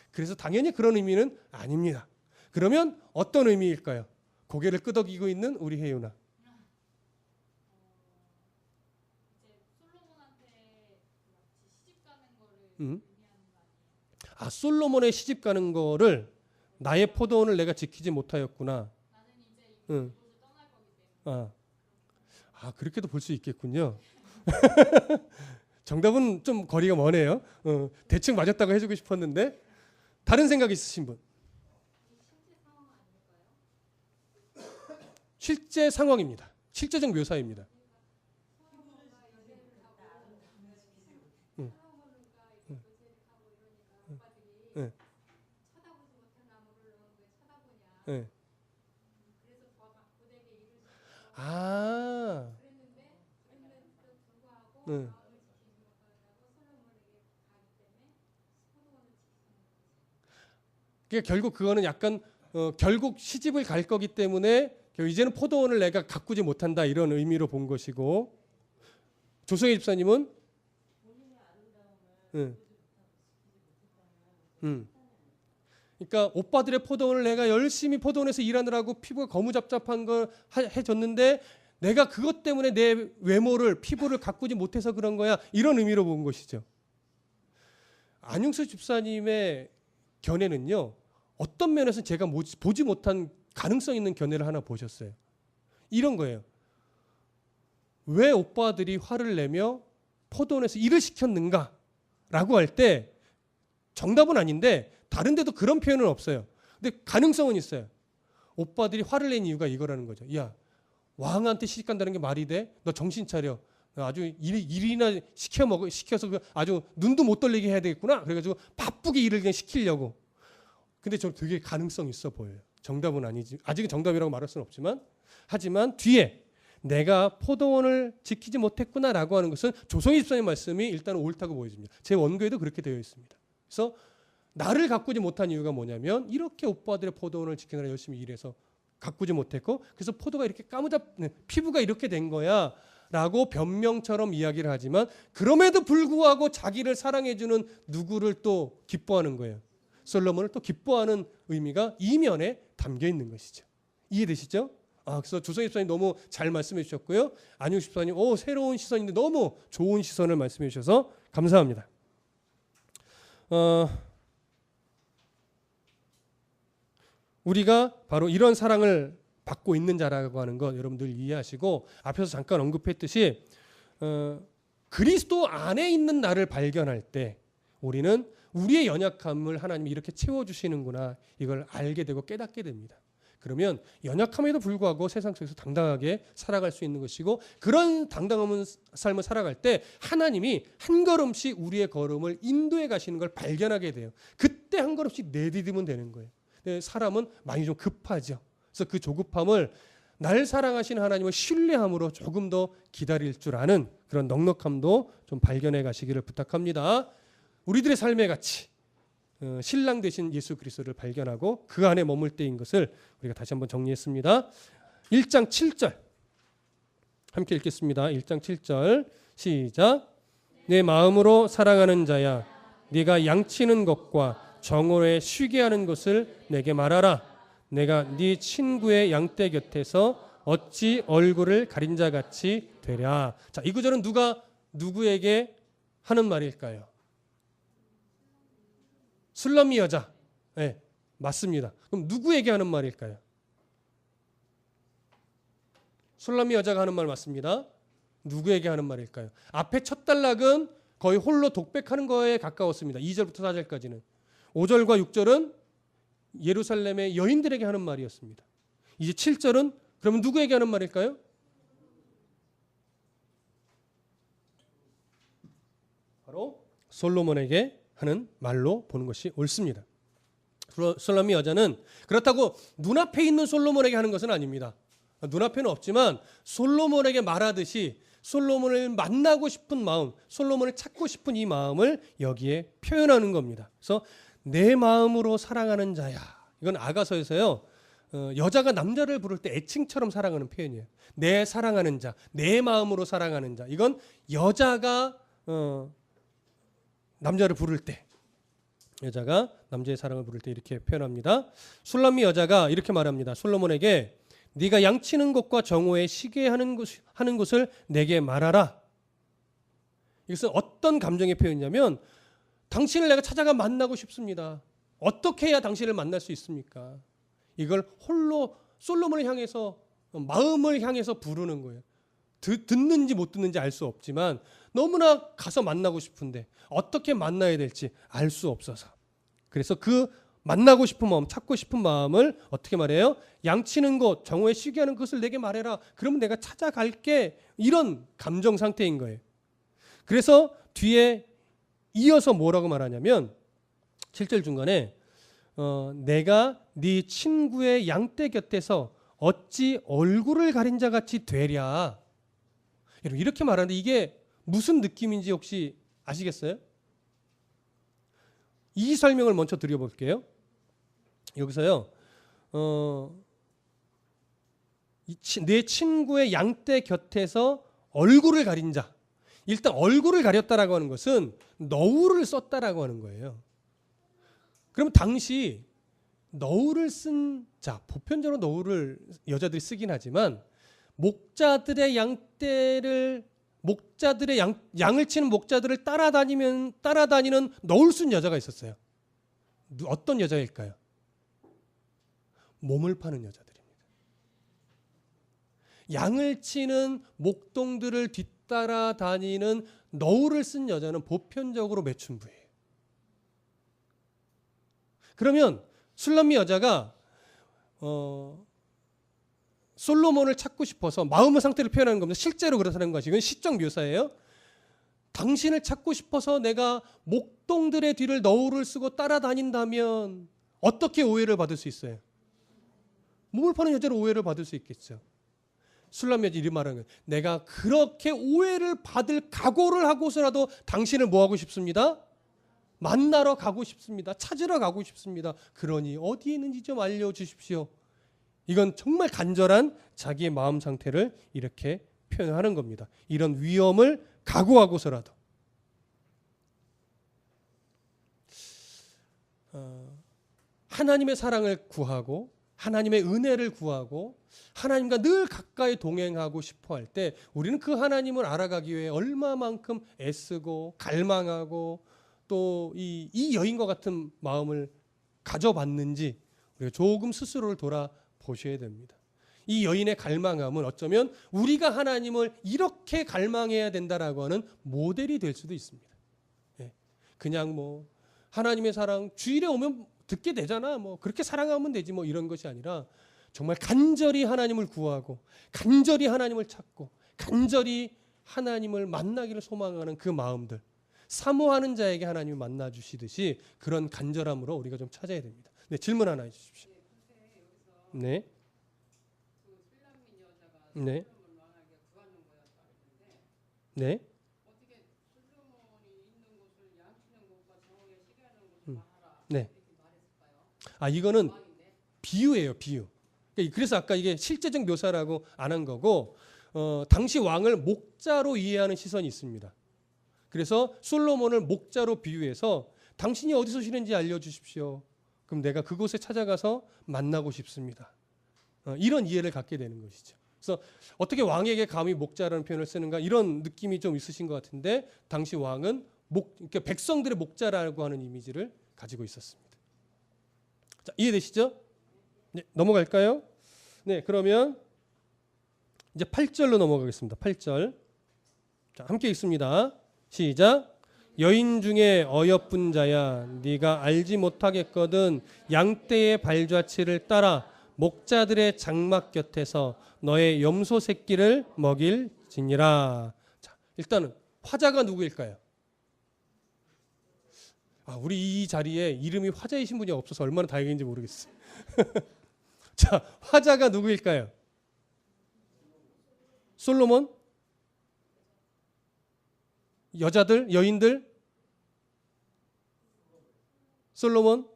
그래서 당연히 그런 의미는 아닙니다. 그러면 어떤 의미일까요? 고개를 끄덕이고 있는 우리 혜윤아. 아, 솔로몬의 시집 가는 거를 나의 포도원을 내가 지키지 못하였구나. 응. 그렇게도 볼 수 있겠군요. 정답은 좀 거리가 머네요. 대충 맞았다고 해주고 싶었는데 다른 생각 있으신 분? 실제 상황입니다. 실제적 묘사입니다. 네. 그러니까 결국 그거는 약간 결국 시집을 갈 거기 때문에 이제는 포도원을 내가 가꾸지 못한다 이런 의미로 본 것이고 조성희 집사님은 그러니까 오빠들의 포도원을 내가 열심히 포도원에서 일하느라고 피부가 거무잡잡한 걸 해줬는데 내가 그것 때문에 내 외모를 피부를 가꾸지 못해서 그런 거야 이런 의미로 본 것이죠. 안용수 집사님의 견해는요. 어떤 면에서 제가 보지 못한 가능성 있는 견해를 하나 보셨어요. 이런 거예요. 왜 오빠들이 화를 내며 포도원에서 일을 시켰는가 라고 할 때 정답은 아닌데 다른 데도 그런 표현은 없어요. 근데 가능성은 있어요. 오빠들이 화를 낸 이유가 이거라는 거죠. 야, 왕한테 시집 간다는 게 말이 돼? 너 정신 차려. 아주 일이나 시켜서 아주 눈도 못 돌리게 해야 되겠구나. 그래가지고 바쁘게 일을 그냥 시키려고. 근데 저 되게 가능성 있어 보여요. 정답은 아니지. 아직은 정답이라고 말할 수는 없지만 하지만 뒤에 내가 포도원을 지키지 못했구나라고 하는 것은 조성희 집사님 말씀이 일단 옳다고 보여집니다. 제 원고에도 그렇게 되어 있습니다. 그래서 나를 가꾸지 못한 이유가 뭐냐면 이렇게 오빠들의 포도원을 지키느라 열심히 일해서 가꾸지 못했고 그래서 포도가 이렇게 피부가 이렇게 된 거야 라고 변명처럼 이야기를 하지만 그럼에도 불구하고 자기를 사랑해주는 누구를 또 기뻐하는 거예요. 솔로몬을 또 기뻐하는 의미가 이면에 담겨 있는 것이죠. 이해되시죠? 그래서 조성희 집사님 너무 잘 말씀해 주셨고요. 안용 집사님 새로운 시선인데 너무 좋은 시선을 말씀해 주셔서 감사합니다. 우리가 바로 이런 사랑을 받고 있는 자라고 하는 것 여러분들 이해하시고 앞에서 잠깐 언급했듯이 그리스도 안에 있는 나를 발견할 때 우리는 우리의 연약함을 하나님이 이렇게 채워주시는구나 이걸 알게 되고 깨닫게 됩니다. 그러면 연약함에도 불구하고 세상 속에서 당당하게 살아갈 수 있는 것이고, 그런 당당한 삶을 살아갈 때 하나님이 한 걸음씩 우리의 걸음을 인도해 가시는 걸 발견하게 돼요. 그때 한 걸음씩 내디디면 되는 거예요. 근데 사람은 많이 좀 급하죠. 그래서 그 조급함을 날 사랑하시는 하나님을 신뢰함으로 조금 더 기다릴 줄 아는 그런 넉넉함도 좀 발견해 가시기를 부탁합니다. 우리들의 삶의 가치, 신랑 되신 예수 그리스도를 발견하고 그 안에 머물 때인 것을 우리가 다시 한번 정리했습니다. 1장 7절 함께 읽겠습니다. 1장 7절 시작. 내 마음으로 사랑하는 자야, 네가 양치는 것과 정오에 쉬게 하는 것을 내게 말하라. 내가 네 친구의 양떼 곁에서 어찌 얼굴을 가린 자같이 되랴. 자, 이 구절은 누가 누구에게 하는 말일까요? 술람미 여자. 네, 맞습니다. 그럼 누구에게 하는 말일까요? 술람미 여자가 하는 말 맞습니다. 누구에게 하는 말일까요? 앞에 첫 단락은 거의 홀로 독백하는 거에 가까웠습니다. 2절부터 4절까지는. 5절과 6절은 예루살렘의 여인들에게 하는 말이었습니다. 이제 7절은 그러면 누구에게 하는 말일까요? 바로 솔로몬에게 하는 말로 보는 것이 옳습니다. 술람미 여자는 그렇다고 눈앞에 있는 솔로몬에게 하는 것은 아닙니다. 눈앞에는 없지만 솔로몬에게 말하듯이 솔로몬을 만나고 싶은 마음, 솔로몬을 찾고 싶은 이 마음을 여기에 표현하는 겁니다. 그래서 내 마음으로 사랑하는 자야. 이건 아가서에서요. 여자가 남자를 부를 때 애칭처럼 사랑하는 표현이에요. 내 사랑하는 자, 내 마음으로 사랑하는 자. 이건 여자가 남자를 부를 때, 여자가 남자의 사랑을 부를 때 이렇게 표현합니다. 술람미 여자가 이렇게 말합니다. 솔로몬에게 네가 양치는 것과 정오에 쉬게 하는 것을 내게 말하라. 이것은 어떤 감정의 표현이냐면 당신을 내가 찾아가 만나고 싶습니다. 어떻게 해야 당신을 만날 수 있습니까? 이걸 홀로 솔로몬을 향해서, 마음을 향해서 부르는 거예요. 듣는지 못 듣는지 알 수 없지만 너무나 가서 만나고 싶은데 어떻게 만나야 될지 알 수 없어서, 그래서 그 만나고 싶은 마음, 찾고 싶은 마음을 어떻게 말해요? 양치는 것, 정오에 쉬게 하는 것을 내게 말해라. 그러면 내가 찾아갈게. 이런 감정 상태인 거예요. 그래서 뒤에 이어서 뭐라고 말하냐면 7절 중간에 내가 네 친구의 양떼 곁에서 어찌 얼굴을 가린 자같이 되랴. 여러분 이렇게 말하는데 이게 무슨 느낌인지 혹시 아시겠어요? 이 설명을 먼저 드려볼게요. 여기서요, 내 친구의 양떼 곁에서 얼굴을 가린 자. 일단 얼굴을 가렸다라고 하는 것은 너울을 썼다라고 하는 거예요. 그럼 당시 너울을 쓴 자, 보편적으로 너울을 여자들이 쓰긴 하지만 목자들의 양을 치는 목자들을 따라다니는 너울 쓴 여자가 있었어요. 어떤 여자일까요? 몸을 파는 여자들입니다. 양을 치는 목동들을 뒤따라다니는 너울을 쓴 여자는 보편적으로 매춘부예요. 그러면 술람미 여자가 솔로몬을 찾고 싶어서 마음의 상태를 표현하는 겁니다. 실제로 그렇다는 것이, 이건 시적 묘사예요. 당신을 찾고 싶어서 내가 목동들의 뒤를 너울을 쓰고 따라다닌다면 어떻게 오해를 받을 수 있어요? 몸을 파는 여자로 오해를 받을 수 있겠죠. 술람미 여자 이런 말하는 거예요. 내가 그렇게 오해를 받을 각오를 하고서라도 당신을 뭐하고 싶습니다? 만나러 가고 싶습니다. 찾으러 가고 싶습니다. 그러니 어디에 있는지 좀 알려주십시오. 이건 정말 간절한 자기의 마음 상태를 이렇게 표현하는 겁니다. 이런 위험을 각오하고서라도. 하나님의 사랑을 구하고 하나님의 은혜를 구하고 하나님과 늘 가까이 동행하고 싶어 할 때 우리는 그 하나님을 알아가기 위해 얼마만큼 애쓰고 갈망하고 또 이 여인과 같은 마음을 가져봤는지 우리가 조금 스스로를 돌아보셔야 됩니다. 이 여인의 갈망함은 어쩌면 우리가 하나님을 이렇게 갈망해야 된다라고 하는 모델이 될 수도 있습니다. 그냥 뭐 하나님의 사랑 주일에 오면 듣게 되잖아. 뭐 그렇게 사랑하면 되지 뭐 이런 것이 아니라 정말 간절히 하나님을 구하고 간절히 하나님을 찾고 간절히 하나님을 만나기를 소망하는 그 마음들, 사모하는 자에게 하나님을 만나 주시듯이 그런 간절함으로 우리가 좀 찾아야 됩니다. 네, 질문 하나 해 주십시오. 네. 네. 네. 네. 아, 이거는 비유예요, 비유. 그래서 아까 이게 실제적 묘사라고 안 한 거고, 당시 왕을 목자로 이해하는 시선이 있습니다. 그래서 솔로몬을 목자로 비유해서 당신이 어디서 쉬는지 알려주십시오. 그럼 내가 그곳에 찾아가서 만나고 싶습니다. 이런 이해를 갖게 되는 것이죠. 그래서 어떻게 왕에게 감히 목자라는 표현을 쓰는가 이런 느낌이 좀 있으신 것 같은데 당시 왕은 그러니까 백성들의 목자라고 하는 이미지를 가지고 있었습니다. 자, 이해되시죠? 네, 넘어갈까요? 네, 그러면 이제 8절로 넘어가겠습니다. 8절. 자, 함께 읽습니다. 시작. 여인 중에 어여쁜 자야, 네가 알지 못하겠거든 양떼의 발자취를 따라 목자들의 장막 곁에서 너의 염소 새끼를 먹일지니라. 자, 일단은 화자가 누구일까요? 우리 이 자리에 이름이 화자이신 분이 없어서 얼마나 다행인지 모르겠어요. 자, 화자가 누구일까요? 솔로몬? 여자들, 여인들? 솔로몬?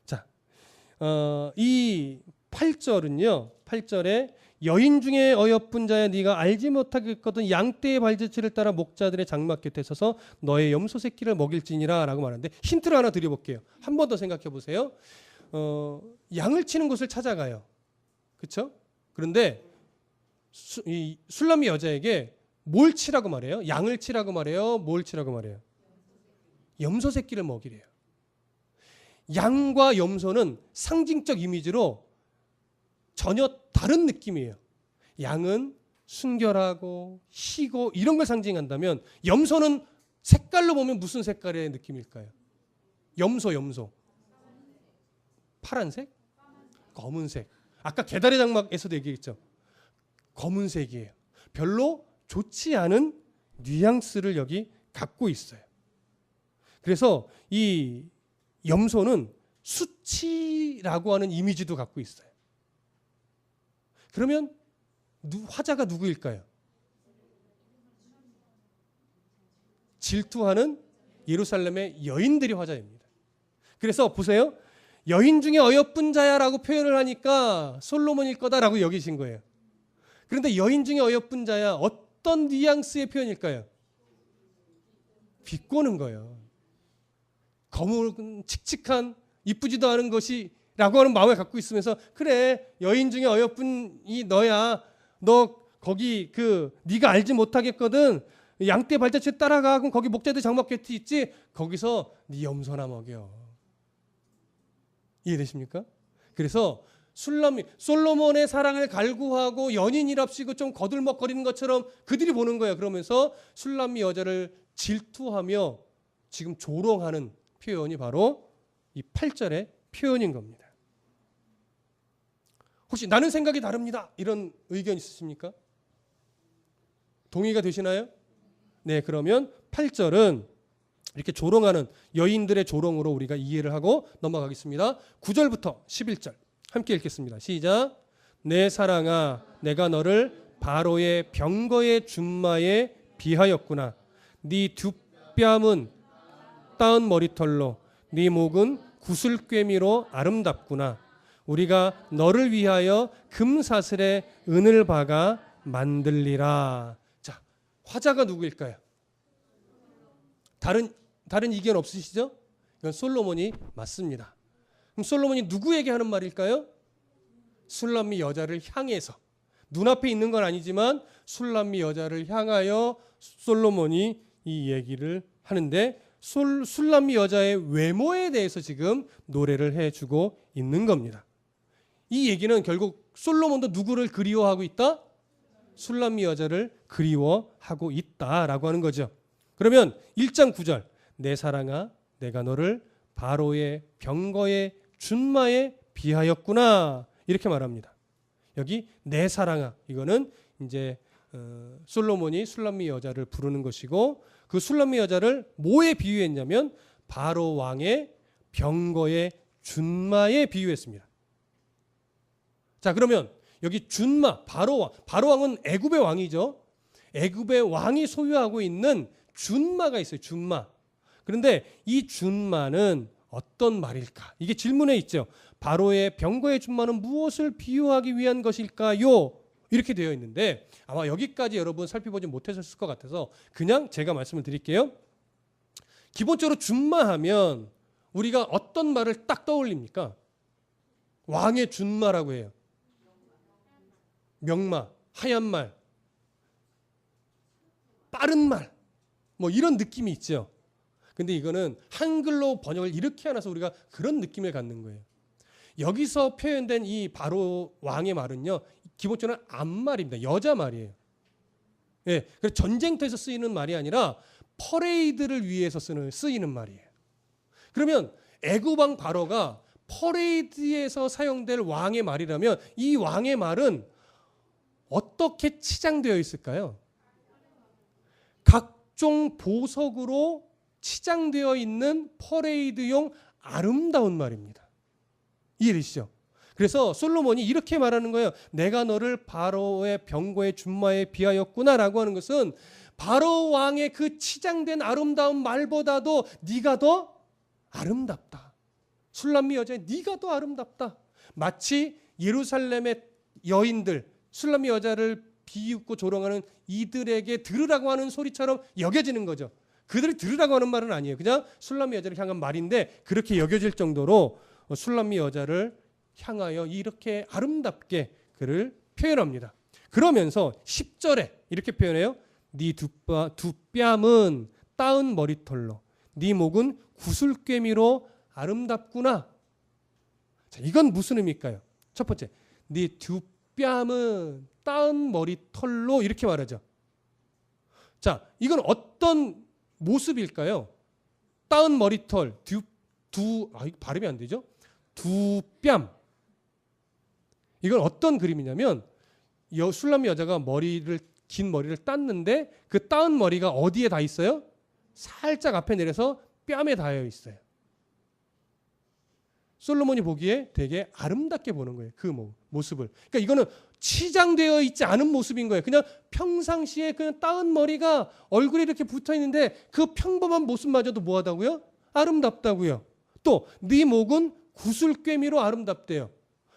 자, 이 8절은요. 8절에 여인 중에 어여쁜 자야 네가 알지 못하겠거든 양떼의 발자취를 따라 목자들의 장막 곁에 서서 너의 염소 새끼를 먹일지니라 라고 말하는데 힌트를 하나 드려볼게요. 한 번 더 생각해 보세요. 양을 치는 곳을 찾아가요. 그렇죠? 그런데 이 술람이 여자에게 뭘 치라고 말해요? 양을 치라고 말해요? 뭘 치라고 말해요? 염소 새끼를 먹이래요. 양과 염소는 상징적 이미지로 전혀 다른 느낌이에요. 양은 순결하고 희고 이런 걸 상징한다면 염소는 색깔로 보면 무슨 색깔의 느낌일까요? 염소. 파란색? 검은색. 아까 계달의 장막에서도 얘기했죠. 검은색이에요. 별로 좋지 않은 뉘앙스를 여기 갖고 있어요. 그래서 이 염소는 수치라고 하는 이미지도 갖고 있어요. 그러면 화자가 누구일까요? 질투하는 예루살렘의 여인들이 화자입니다. 그래서 보세요. 여인 중에 어여쁜 자야라고 표현을 하니까 솔로몬일 거다라고 여기신 거예요. 그런데 여인 중에 어여쁜 자야 어떤 뉘앙스의 표현일까요? 비꼬는 거예요. 검은 칙칙한 이쁘지도 않은 것이 라고 하는 마음을 갖고 있으면서 그래 여인 중에 어여쁜이 너야. 너 거기 네가 알지 못하겠거든. 양떼 발자취 따라가. 그럼 거기 목자들 장막 곁에 있지. 거기서 네 염소나 먹여. 이해되십니까? 그래서 솔로몬의 사랑을 갈구하고 연인이랍시고 좀 거들먹거리는 것처럼 그들이 보는 거예요. 그러면서 술람미 여자를 질투하며 지금 조롱하는 표현이 바로 이 8절의 표현인 겁니다. 혹시 나는 생각이 다릅니다. 이런 의견 있으십니까? 동의가 되시나요? 네, 그러면 8절은 이렇게 조롱하는 여인들의 조롱으로 우리가 이해를 하고 넘어가겠습니다. 9절부터 11절 함께 읽겠습니다. 시작. 내 사랑아, 내가 너를 바로의 병거의 준마에 비하였구나. 네 두 뺨은 따은 머리털로, 네 목은 구슬꿰미로 아름답구나. 우리가 너를 위하여 금사슬에 은을 박아 만들리라. 자, 화자가 누구일까요? 다른 의견 없으시죠? 이건 솔로몬이 맞습니다. 그럼 솔로몬이 누구에게 하는 말일까요? 술람미 여자를 향해서. 눈앞에 있는 건 아니지만 술람미 여자를 향하여 솔로몬이 이 얘기를 하는데 술람미 여자의 외모에 대해서 지금 노래를 해주고 있는 겁니다. 이 얘기는 결국 솔로몬도 누구를 그리워하고 있다? 술람미 여자를 그리워하고 있다라고 하는 거죠. 그러면 1장 9절 내 사랑아 내가 너를 바로의 병거의 준마에 비하였구나. 이렇게 말합니다. 여기 내 사랑아, 이거는 이제 솔로몬이 술람미 여자를 부르는 것이고, 그 술람미 여자를 뭐에 비유했냐면 바로 왕의 병거의 준마에 비유했습니다. 자, 그러면 여기 준마, 바로 왕은 애굽의 왕이죠. 애굽의 왕이 소유하고 있는 준마가 있어요. 준마. 그런데 이 준마는 어떤 말일까? 이게 질문에 있죠. 바로의 병거의 준마는 무엇을 비유하기 위한 것일까요? 이렇게 되어 있는데 아마 여기까지 여러분 살펴보지 못하셨을 것 같아서 그냥 제가 말씀을 드릴게요. 기본적으로 준마하면 우리가 어떤 말을 딱 떠올립니까? 왕의 준마라고 해요. 명마, 하얀 말, 빠른 말, 뭐 이런 느낌이 있죠. 근데 이거는 한글로 번역을 이렇게 해놔서 우리가 그런 느낌을 갖는 거예요. 여기서 표현된 이 바로 왕의 말은요, 기본적으로 암말입니다. 여자 말이에요. 예, 그래서 전쟁터에서 쓰이는 말이 아니라 퍼레이드를 위해서 쓰이는 말이에요. 그러면 애굽 왕 바로가 퍼레이드에서 사용될 왕의 말이라면 이 왕의 말은 어떻게 치장되어 있을까요? 각종 보석으로 치장되어 있는 퍼레이드용 아름다운 말입니다. 이해되시죠? 그래서 솔로몬이 이렇게 말하는 거예요. 내가 너를 바로의 병거의 준마에 비하였구나라고 하는 것은 바로 왕의 그 치장된 아름다운 말보다도 네가 더 아름답다. 술람미 여자의 네가 더 아름답다. 마치 예루살렘의 여인들, 술람미 여자를 비웃고 조롱하는 이들에게 들으라고 하는 소리처럼 여겨지는 거죠. 그들이 들으라고 하는 말은 아니에요. 그냥 술람미 여자를 향한 말인데 그렇게 여겨질 정도로 술람미 여자를 향하여 이렇게 아름답게 그를 표현합니다. 그러면서 10절에 이렇게 표현해요. 네 두 뺨은 따은 머리털로, 네 목은 구슬꿰미로 아름답구나. 자, 이건 무슨 의미일까요? 첫 번째, 네 두 뺨은 따은 머리털로 이렇게 말하죠. 자, 이건 어떤 모습일까요? 따은 머리털, 이거 발음이 안 되죠? 두 뺨. 이건 어떤 그림이냐면 술람미 여자가 긴 머리를 땄는데 그 따은 머리가 어디에 닿아 있어요? 살짝 앞에 내려서 뺨에 닿아 있어요. 솔로몬이 보기에 되게 아름답게 보는 거예요. 그 모습을. 그러니까 이거는 치장되어 있지 않은 모습인 거예요. 그냥 평상시에 그냥 따은 머리가 얼굴에 이렇게 붙어 있는데 그 평범한 모습마저도 뭐하다고요? 아름답다고요. 또 네 목은 구슬꿰미로 아름답대요.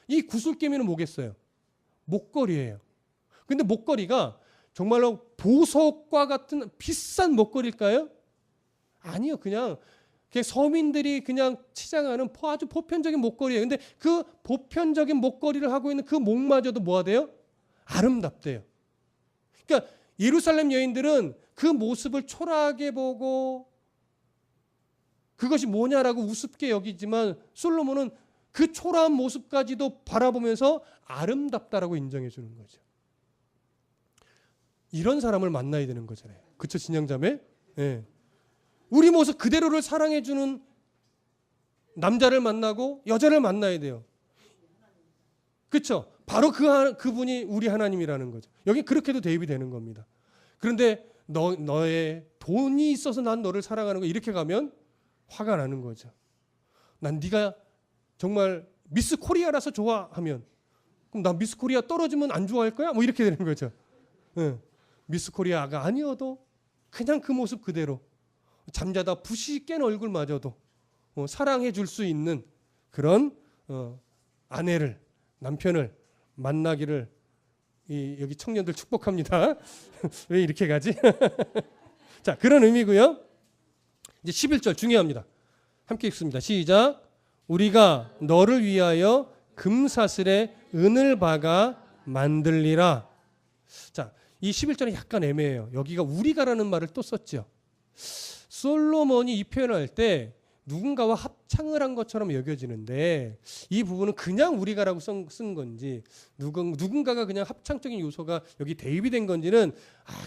이 구슬꿰미는 뭐겠어요? 목걸이에요. 근데 목걸이가 정말로 보석과 같은 비싼 목걸이일까요? 아니요. 그냥 서민들이 그냥 치장하는 아주 보편적인 목걸이에요. 근데 그 보편적인 목걸이를 하고 있는 그 목마저도 뭐하대요? 아름답대요. 그러니까 예루살렘 여인들은 그 모습을 초라하게 보고 그것이 뭐냐라고 우습게 여기지만 솔로몬은 그 초라한 모습까지도 바라보면서 아름답다라고 인정해 주는 거죠. 이런 사람을 만나야 되는 거잖아요. 그쵸, 진양자매? 네. 우리 모습 그대로를 사랑해 주는 남자를 만나고 여자를 만나야 돼요. 그렇죠? 바로 그분이 우리 하나님이라는 거죠. 여기 그렇게도 대입이 되는 겁니다. 그런데 너의 돈이 있어서 난 너를 사랑하는 거 이렇게 가면 화가 나는 거죠. 난 네가 정말 미스 코리아라서 좋아하면 그럼 나 미스 코리아 떨어지면 안 좋아할 거야? 뭐 이렇게 되는 거죠. 응. 미스 코리아가 아니어도 그냥 그 모습 그대로 잠자다 붓이 깬 얼굴마저도 사랑해 줄 수 있는 그런 아내를, 남편을 만나기를 여기 청년들 축복합니다. 왜 이렇게 가지? 자, 그런 의미고요. 이제 11절 중요합니다. 함께 읽습니다. 시작. 우리가 너를 위하여 금사슬에 은을 박아 만들리라. 자, 이 11절은 약간 애매해요. 여기가 우리가라는 말을 또 썼죠. 솔로몬이 이 표현을 할 때 누군가와 합창을 한 것처럼 여겨지는데 이 부분은 그냥 우리가라고 쓴 건지 누군가가 그냥 합창적인 요소가 여기 대입이 된 건지는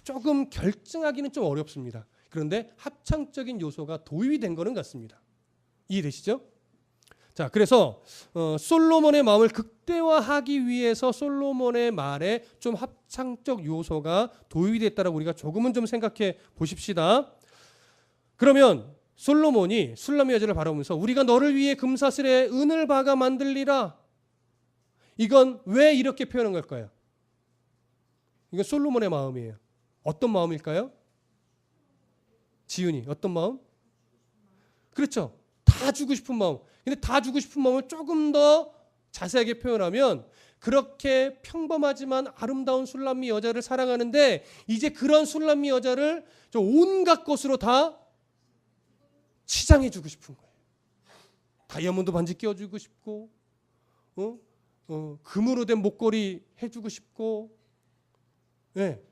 조금 결정하기는 좀 어렵습니다. 그런데 합창적인 요소가 도입이 된 거는 같습니다. 이해되시죠? 자, 그래서 솔로몬의 마음을 극대화하기 위해서 솔로몬의 말에 좀 합창적 요소가 도입이 됐다라고 우리가 조금은 좀 생각해 보십시다. 그러면 솔로몬이 술람미 여자를 바라보면서 우리가 너를 위해 금사슬에 은을 박아 만들리라. 이건 왜 이렇게 표현한 걸까요? 이건 솔로몬의 마음이에요. 어떤 마음일까요? 지은이 어떤 마음? 그렇죠. 다 주고 싶은 마음. 근데 다 주고 싶은 마음을 조금 더 자세하게 표현하면 그렇게 평범하지만 아름다운 술람미 여자를 사랑하는데 이제 그런 술람미 여자를 온갖 것으로 다 치장해 주고 싶은 거예요. 다이아몬드 반지 끼워주고 싶고 금으로 된 목걸이 해주고 싶고 네.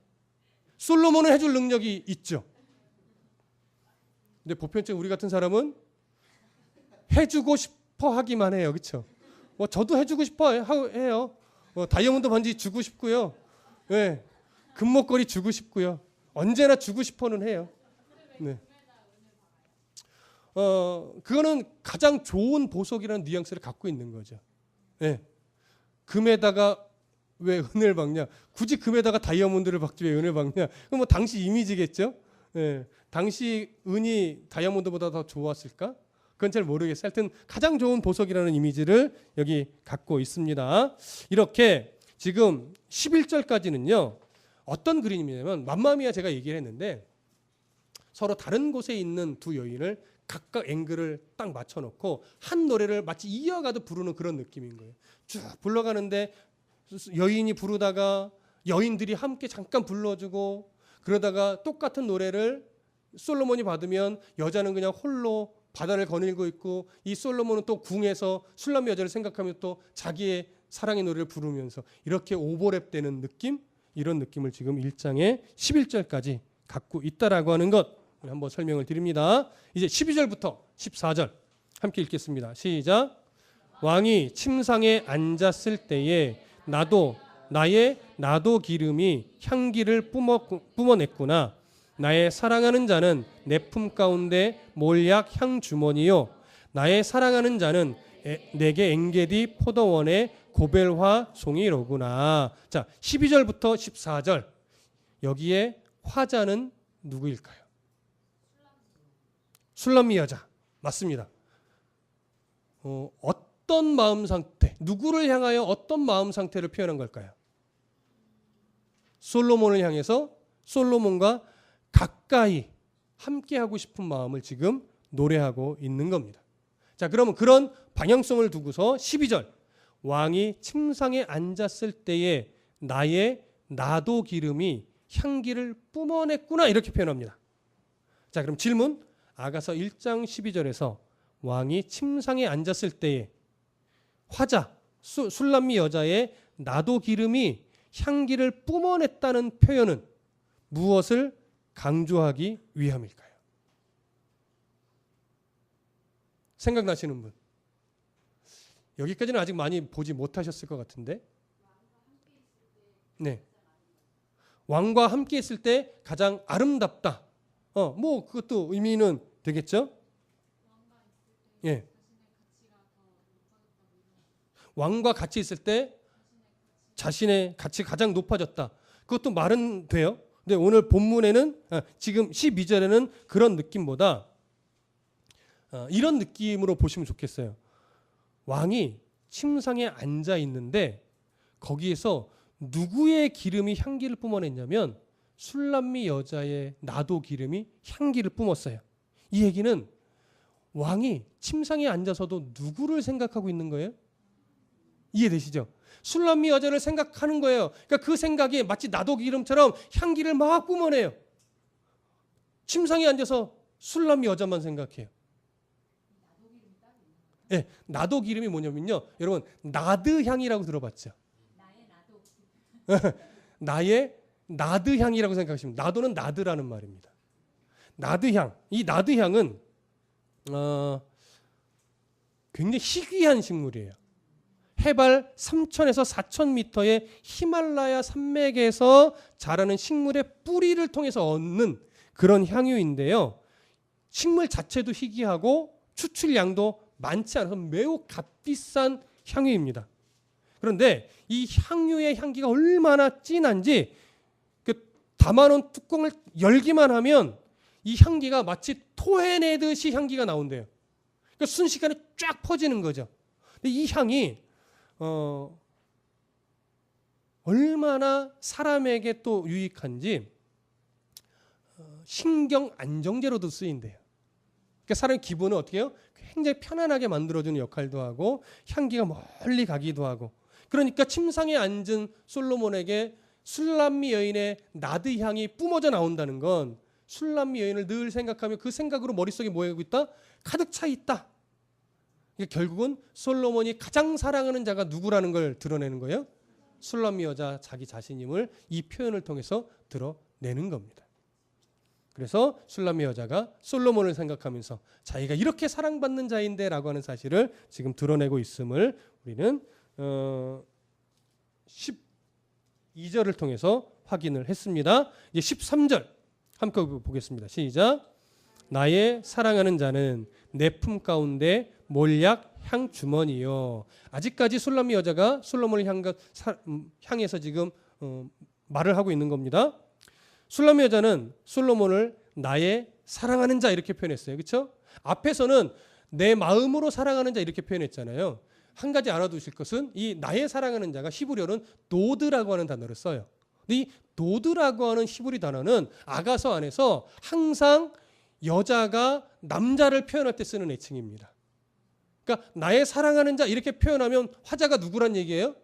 솔로몬은 해줄 능력이 있죠. 근데 보편적으로 우리 같은 사람은 해주고 싶어 하기만 해요. 그렇죠? 저도 해주고 싶어 해요. 다이아몬드 반지 주고 싶고요. 네. 금목걸이 주고 싶고요. 언제나 주고 싶어는 해요. 네. 그거는 가장 좋은 보석이라는 뉘앙스를 갖고 있는 거죠. 네. 금에다가 왜 은을 박냐? 굳이 금에다가 다이아몬드를 박지 왜 은을 박냐? 그건 뭐 당시 이미지겠죠. 네. 당시 은이 다이아몬드보다 더 좋았을까? 그건 잘 모르겠어요. 하여튼 가장 좋은 보석이라는 이미지를 여기 갖고 있습니다. 이렇게 지금 11절까지는요. 어떤 그림이냐면 맘마미아 제가 얘기를 했는데 서로 다른 곳에 있는 두 여인을 각각 앵글을 딱 맞춰놓고 한 노래를 마치 이어가듯 부르는 그런 느낌인 거예요. 쭉 불러가는데 여인이 부르다가 여인들이 함께 잠깐 불러주고 그러다가 똑같은 노래를 솔로몬이 받으면 여자는 그냥 홀로 바다를 거닐고 있고 이 솔로몬은 또 궁에서 술람미 여자를 생각하며 또 자기의 사랑의 노래를 부르면서 이렇게 오버랩 되는 느낌? 이런 느낌을 지금 1장의 11절까지 갖고 있다라고 하는 것 한번 설명을 드립니다. 이제 12절부터 14절 함께 읽겠습니다. 시작. 왕이 침상에 앉았을 때에 나의 나도 기름이 향기를 뿜어냈구나. 나의 사랑하는 자는 내 품 가운데 몰약 향 주머니요. 나의 사랑하는 자는 내게 엥게디 포도원의 고벨화 송이로구나. 자, 12절부터 14절 여기에 화자는 누구일까요? 술람미 여자 맞습니다. 어떤 마음 상태, 누구를 향하여 어떤 마음 상태를 표현한 걸까요? 솔로몬을 향해서 솔로몬과 가까이 함께하고 싶은 마음을 지금 노래하고 있는 겁니다. 자, 그러면 그런 방향성을 두고서 12절 왕이 침상에 앉았을 때에 나의 나도 기름이 향기를 뿜어냈구나 이렇게 표현합니다. 자, 그럼 질문. 아가서 1장 12절에서 왕이 침상에 앉았을 때에 화자 술람미 여자의 나도 기름이 향기를 뿜어냈다는 표현은 무엇을 강조하기 위함일까요? 생각나시는 분? 여기까지는 아직 많이 보지 못하셨을 것 같은데. 네. 왕과 함께 있을 때 가장 아름답다. 뭐 그것도 의미는 되겠죠? 예. 왕과 같이 있을 때 자신의 가치가 가장 높아졌다. 그것도 말은 돼요. 근데 오늘 본문에는 지금 12절에는 그런 느낌보다 이런 느낌으로 보시면 좋겠어요. 왕이 침상에 앉아 있는데 거기에서 누구의 기름이 향기를 뿜어냈냐면 술람미 여자의 나도 기름이 향기를 뿜었어요. 이 얘기는 왕이 침상에 앉아서도 누구를 생각하고 있는 거예요? 이해되시죠? 술람미 여자를 생각하는 거예요. 그러니까 그 생각이 마치 나도 기름처럼 향기를 막 뿜어내요. 침상에 앉아서 술람미 여자만 생각해요. 네, 나도 기름이 뭐냐면요. 여러분 나드 향이라고 들어봤죠? 나의 나드 향이라고 생각하시면 나도는 나드라는 말입니다. 나드 향. 이 나드 향은 굉장히 희귀한 식물이에요. 해발 3,000에서 4,000m의 히말라야 산맥에서 자라는 식물의 뿌리를 통해서 얻는 그런 향유인데요. 식물 자체도 희귀하고 추출량도 많지 않아서 매우 값비싼 향유입니다. 그런데 이 향유의 향기가 얼마나 진한지 그 담아놓은 뚜껑을 열기만 하면 이 향기가 마치 토해내듯이 향기가 나온대요. 그러니까 순식간에 쫙 퍼지는 거죠. 근데 이 향이 얼마나 사람에게 또 유익한지 신경 안정제로도 쓰인대요. 그러니까 사람의 기분을 어떻게 해요? 굉장히 편안하게 만들어주는 역할도 하고 향기가 멀리 가기도 하고. 그러니까 침상에 앉은 솔로몬에게 술람미 여인의 나드 향이 뿜어져 나온다는 건 술람미 여인을 늘 생각하며 그 생각으로 머릿속에 뭐하고 있다? 가득 차 있다. 그러니까 결국은 솔로몬이 가장 사랑하는 자가 누구라는 걸 드러내는 거예요. 술람미 여자 자기 자신임을 이 표현을 통해서 드러내는 겁니다. 그래서 술람미 여자가 솔로몬을 생각하면서 자기가 이렇게 사랑받는 자인데 라고 하는 사실을 지금 드러내고 있음을 우리는 12절을 통해서 확인을 했습니다. 이제 13절 함께 보겠습니다. 시작. 나의 사랑하는 자는 내 품 가운데 몰약 향 주머니요. 아직까지 술람미 여자가 솔로몬을 향해서 지금 말을 하고 있는 겁니다. 술람미 여자는 솔로몬을 나의 사랑하는 자 이렇게 표현했어요. 그렇죠? 앞에서는 내 마음으로 사랑하는 자 이렇게 표현했잖아요. 한 가지 알아두실 것은 이 나의 사랑하는 자가 히브리어는 도드라고 하는 단어를 써요. 근데 이 도드라고 하는 히브리 단어는 아가서 안에서 항상 여자가 남자를 표현할 때 쓰는 애칭입니다. 그러니까 나의 사랑하는 자 이렇게 표현하면 화자가 누구란 얘기예요?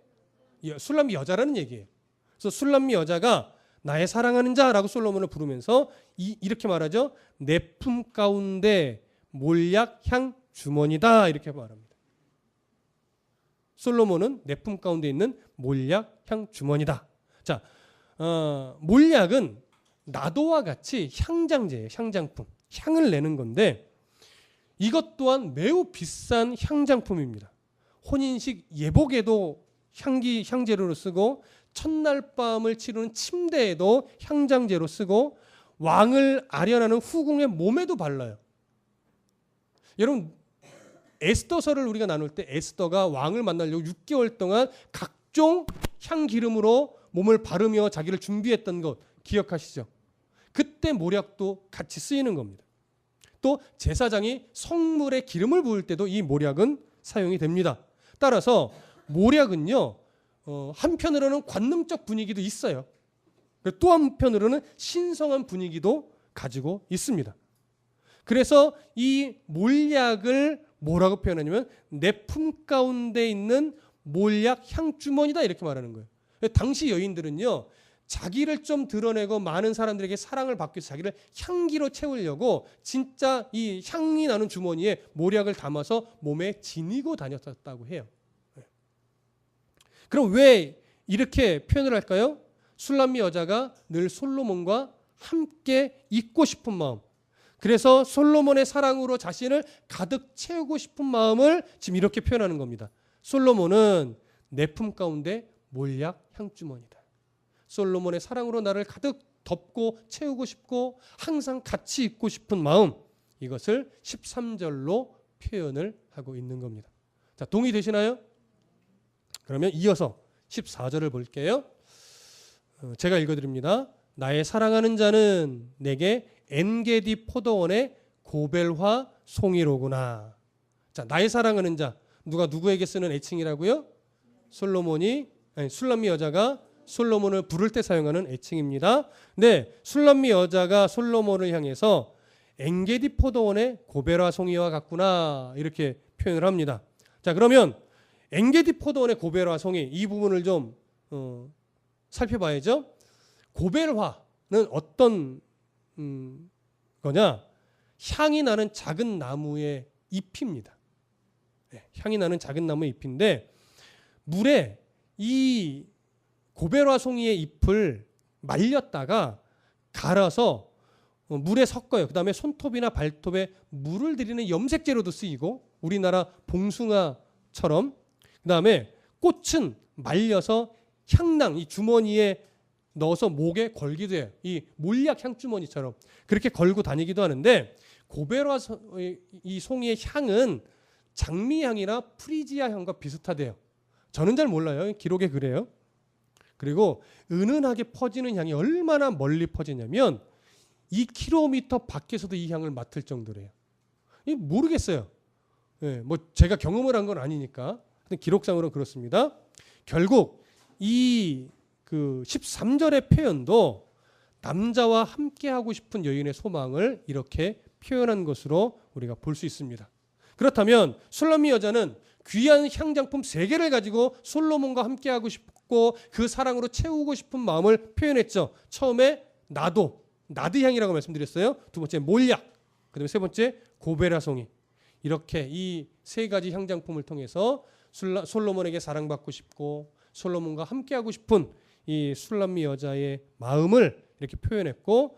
술람미 여자라는 얘기예요. 그래서 술람미 여자가 나의 사랑하는 자라고 솔로몬을 부르면서 이렇게 말하죠. 내 품 가운데 몰약 향 주머니다 이렇게 말합니다. 솔로몬은 내 품 가운데 있는 몰약 향 주머니다. 자, 몰약은 나도와 같이 향장제예요. 향장품. 향을 내는 건데 이것 또한 매우 비싼 향장품입니다. 혼인식 예복에도 향재료로 쓰고 첫날 밤을 치르는 침대에도 향장제로 쓰고 왕을 아련하는 후궁의 몸에도 발라요. 여러분 에스더서를 우리가 나눌 때 에스더가 왕을 만나려고 6개월 동안 각종 향기름으로 몸을 바르며 자기를 준비했던 것 기억하시죠? 그때 몰약도 같이 쓰이는 겁니다. 또 제사장이 성물에 기름을 부을 때도 이 몰약은 사용이 됩니다. 따라서 몰약은요 한편으로는 관음적 분위기도 있어요. 또 한편으로는 신성한 분위기도 가지고 있습니다. 그래서 이 몰약을 뭐라고 표현하냐면 내 품 가운데 있는 몰약 향주머니다 이렇게 말하는 거예요. 당시 여인들은요 자기를 좀 드러내고 많은 사람들에게 사랑을 받기 위해서 자기를 향기로 채우려고 진짜 이 향이 나는 주머니에 몰약을 담아서 몸에 지니고 다녔다고 해요. 그럼 왜 이렇게 표현을 할까요? 술람미 여자가 늘 솔로몬과 함께 있고 싶은 마음. 그래서 솔로몬의 사랑으로 자신을 가득 채우고 싶은 마음을 지금 이렇게 표현하는 겁니다. 솔로몬은 내 품 가운데 몰약 향주머니다. 솔로몬의 사랑으로 나를 가득 덮고 채우고 싶고 항상 같이 있고 싶은 마음. 이것을 13절로 표현을 하고 있는 겁니다. 자, 동의되시나요? 그러면 이어서 14절을 볼게요. 제가 읽어드립니다. 나의 사랑하는 자는 내게 엔게디 포도원의 고벨화 송이로구나. 자, 나의 사랑하는 자 누가 누구에게 쓰는 애칭이라고요? 술람미 여자가 솔로몬을 부를 때 사용하는 애칭입니다. 네, 술람미 여자가 솔로몬을 향해서 엔게디 포도원의 고벨화 송이와 같구나 이렇게 표현을 합니다. 자, 그러면 엔게디 포도원의 고벨화 송이 이 부분을 좀 살펴봐야죠. 고벨화는 어떤 거냐? 향이 나는 작은 나무의 잎입니다. 네, 향이 나는 작은 나무의 잎인데 물에 이 고벨화 송이의 잎을 말렸다가 갈아서 물에 섞어요. 그 다음에 손톱이나 발톱에 물을 들이는 염색제로도 쓰이고 우리나라 봉숭아처럼 그 다음에 꽃은 말려서 향낭 이 주머니에 넣어서 목에 걸기도 해요. 이 몰약 향주머니처럼 그렇게 걸고 다니기도 하는데 고벨화 이 송이의 향은 장미향이나 프리지아 향과 비슷하대요. 저는 잘 몰라요. 기록에 그래요. 그리고 은은하게 퍼지는 향이 얼마나 멀리 퍼지냐면 2km 밖에서도 이 향을 맡을 정도래요. 모르겠어요. 예, 뭐 제가 경험을 한 건 아니니까. 근데 기록상으로 그렇습니다. 결국 이 그 13절의 표현도 남자와 함께하고 싶은 여인의 소망을 이렇게 표현한 것으로 우리가 볼 수 있습니다. 그렇다면 술람미 여자는 귀한 향장품 3개를 가지고 솔로몬과 함께하고 싶고 그 사랑으로 채우고 싶은 마음을 표현했죠. 처음에 나드 향이라고 말씀드렸어요. 두 번째 몰약, 그다음에 세 번째 고베라송이. 이렇게 이 3가지 향장품을 통해서 솔로몬에게 사랑받고 싶고 솔로몬과 함께하고 싶은 이 술람미 여자의 마음을 이렇게 표현했고,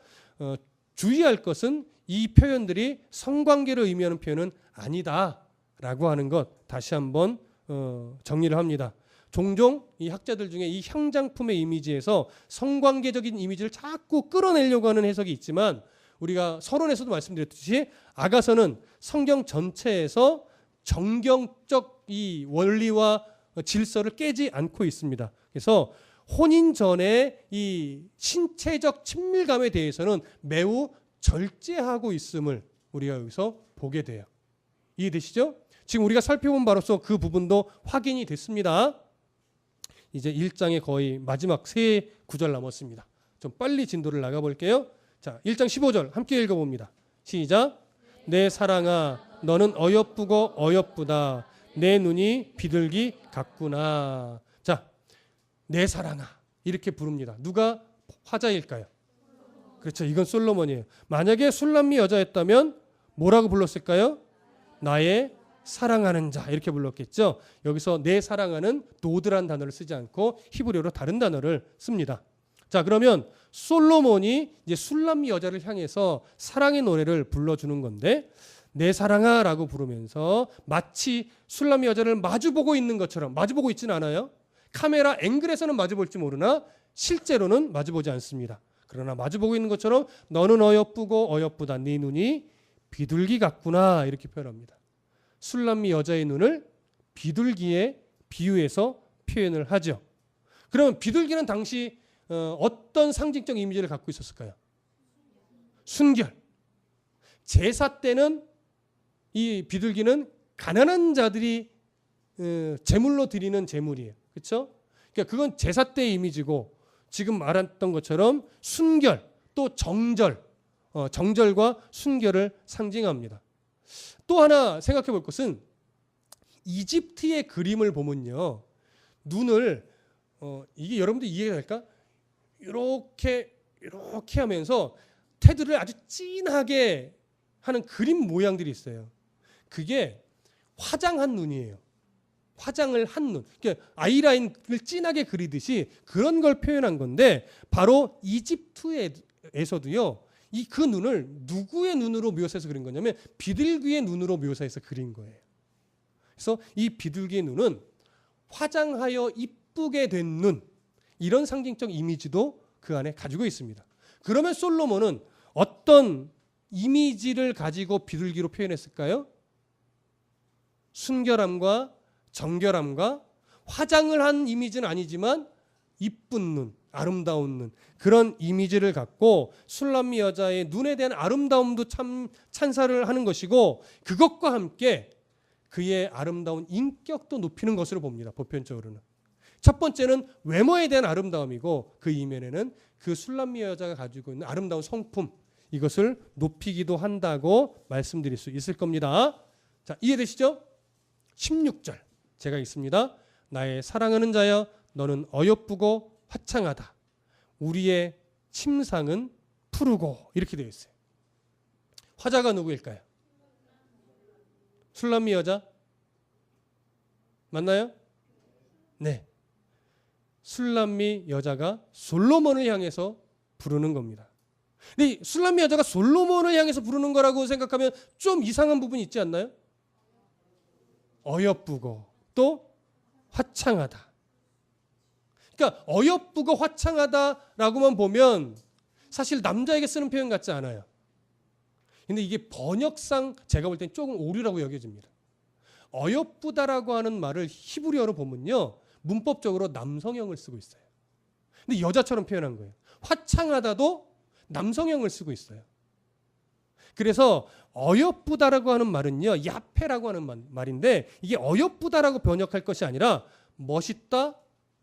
주의할 것은 이 표현들이 성관계를 의미하는 표현은 아니다라고 하는 것 다시 한번 정리를 합니다. 종종 이 학자들 중에 이 향장품의 이미지에서 성관계적인 이미지를 자꾸 끌어내려고 하는 해석이 있지만, 우리가 서론에서도 말씀드렸듯이 아가서는 성경 전체에서 정경적 이 원리와 질서를 깨지 않고 있습니다. 그래서 혼인 전에 이 신체적 친밀감에 대해서는 매우 절제하고 있음을 우리가 여기서 보게 돼요. 이해되시죠? 지금 우리가 살펴본 바로서 그 부분도 확인이 됐습니다. 이제 1장의 거의 마지막 3구절 남았습니다. 좀 빨리 진도를 나가볼게요. 자, 1장 15절 함께 읽어봅니다. 시작. 내 사랑아 너는 어여쁘고 어여쁘다. 내 눈이 비둘기 같구나. 자, 내 사랑아 이렇게 부릅니다. 누가 화자일까요? 그렇죠. 이건 솔로몬이에요. 만약에 술람미 여자였다면 뭐라고 불렀을까요? 나의 사랑하는 자 이렇게 불렀겠죠. 여기서 내 사랑하는 노드란 단어를 쓰지 않고 히브리어로 다른 단어를 씁니다. 자, 그러면 솔로몬이 이제 술람미 여자를 향해서 사랑의 노래를 불러주는 건데, 내 사랑아라고 부르면서 마치 술람미 여자를 마주보고 있는 것처럼, 마주보고 있지는 않아요. 카메라 앵글에서는 마주볼지 모르나 실제로는 마주보지 않습니다. 그러나 마주보고 있는 것처럼 너는 어여쁘고 어여쁘다. 네 눈이 비둘기 같구나 이렇게 표현합니다. 술람미 여자의 눈을 비둘기에 비유해서 표현을 하죠. 그러면 비둘기는 당시 어떤 상징적 이미지를 갖고 있었을까요? 순결. 제사 때는 이 비둘기는 가난한 자들이 제물로 드리는 제물이에요. 그렇죠? 그러니까 그건 제사 때의 이미지고, 지금 말했던 것처럼 순결 또 정절, 정절과 순결을 상징합니다. 또 하나 생각해 볼 것은 이집트의 그림을 보면요, 눈을 이게 여러분들 이해가 될까? 이렇게 하면서 테두리를 아주 진하게 하는 그림 모양들이 있어요. 그게 화장한 눈이에요. 화장을 한 눈. 그러니까 아이라인을 진하게 그리듯이 그런 걸 표현한 건데, 바로 이집트에서도요, 그 눈을 누구의 눈으로 묘사해서 그린 거냐면 비둘기의 눈으로 묘사해서 그린 거예요. 그래서 이 비둘기의 눈은 화장하여 이쁘게 된 눈, 이런 상징적 이미지도 그 안에 가지고 있습니다. 그러면 솔로몬은 어떤 이미지를 가지고 비둘기로 표현했을까요? 순결함과 정결함과 화장을 한 이미지는 아니지만 이쁜 눈, 아름다운 눈, 그런 이미지를 갖고 술람미 여자의 눈에 대한 아름다움도 참 찬사를 하는 것이고, 그것과 함께 그의 아름다운 인격도 높이는 것으로 봅니다. 보편적으로는. 첫 번째는 외모에 대한 아름다움이고, 그 이면에는 그 술람미 여자가 가지고 있는 아름다운 성품, 이것을 높이기도 한다고 말씀드릴 수 있을 겁니다. 자, 이해되시죠? 16절 제가 읽습니다. 나의 사랑하는 자여 너는 어여쁘고 화창하다. 우리의 침상은 푸르고, 이렇게 되어 있어요. 화자가 누구일까요? 술람미 여자 맞나요? 네. 술람미 여자가 솔로몬을 향해서 부르는 겁니다. 근데 술람미 여자가 솔로몬을 향해서 부르는 거라고 생각하면 좀 이상한 부분이 있지 않나요? 어여쁘고 또 화창하다. 그러니까 어여쁘고 화창하다라고만 보면 사실 남자에게 쓰는 표현 같지 않아요. 근데 이게 번역상 제가 볼 땐 조금 오류라고 여겨집니다. 어여쁘다라고 하는 말을 히브리어로 보면요, 문법적으로 남성형을 쓰고 있어요. 근데 여자처럼 표현한 거예요. 화창하다도 남성형을 쓰고 있어요. 그래서 어여쁘다라고 하는 말은요, 야페라고 하는 말인데, 이게 어여쁘다라고 번역할 것이 아니라 멋있다,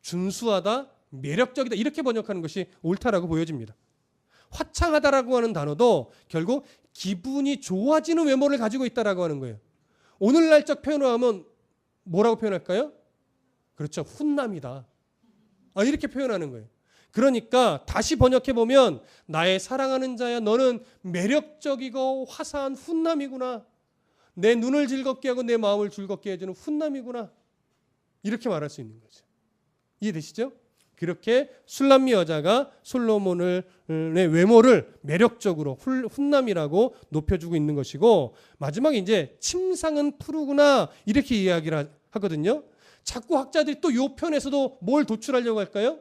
준수하다, 매력적이다 이렇게 번역하는 것이 옳다라고 보여집니다. 화창하다라고 하는 단어도 결국 기분이 좋아지는 외모를 가지고 있다라고 하는 거예요. 오늘날적 표현으로 하면 뭐라고 표현할까요? 그렇죠. 훈남이다. 이렇게 표현하는 거예요. 그러니까 다시 번역해 보면 나의 사랑하는 자야, 너는 매력적이고 화사한 훈남이구나. 내 눈을 즐겁게 하고 내 마음을 즐겁게 해주는 훈남이구나. 이렇게 말할 수 있는 거죠. 이해되시죠? 그렇게 술람미 여자가 솔로몬의 외모를 매력적으로 훈남이라고 높여주고 있는 것이고, 마지막에 이제 침상은 푸르구나 이렇게 이야기를 하거든요. 자꾸 학자들이 또 이 편에서도 뭘 도출하려고 할까요?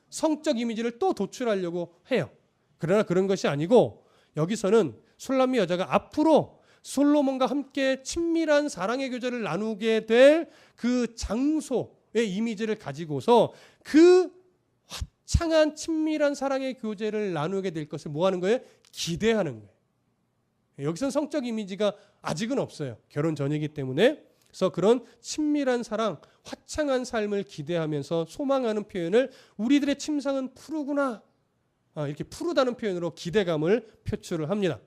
성적 이미지를 또 도출하려고 해요. 그러나 그런 것이 아니고, 여기서는 술람미 여자가 앞으로 솔로몬과 함께 친밀한 사랑의 교제를 나누게 될 그 장소의 이미지를 가지고서 그 화창한 친밀한 사랑의 교제를 나누게 될 것을 뭐 하는 거예요? 기대하는 거예요. 여기서는 성적 이미지가 아직은 없어요. 결혼 전이기 때문에. 그래서 그런 친밀한 사랑, 화창한 삶을 기대하면서 소망하는 표현을 우리들의 침상은 푸르구나, 이렇게 푸르다는 표현으로 기대감을 표출을 합니다.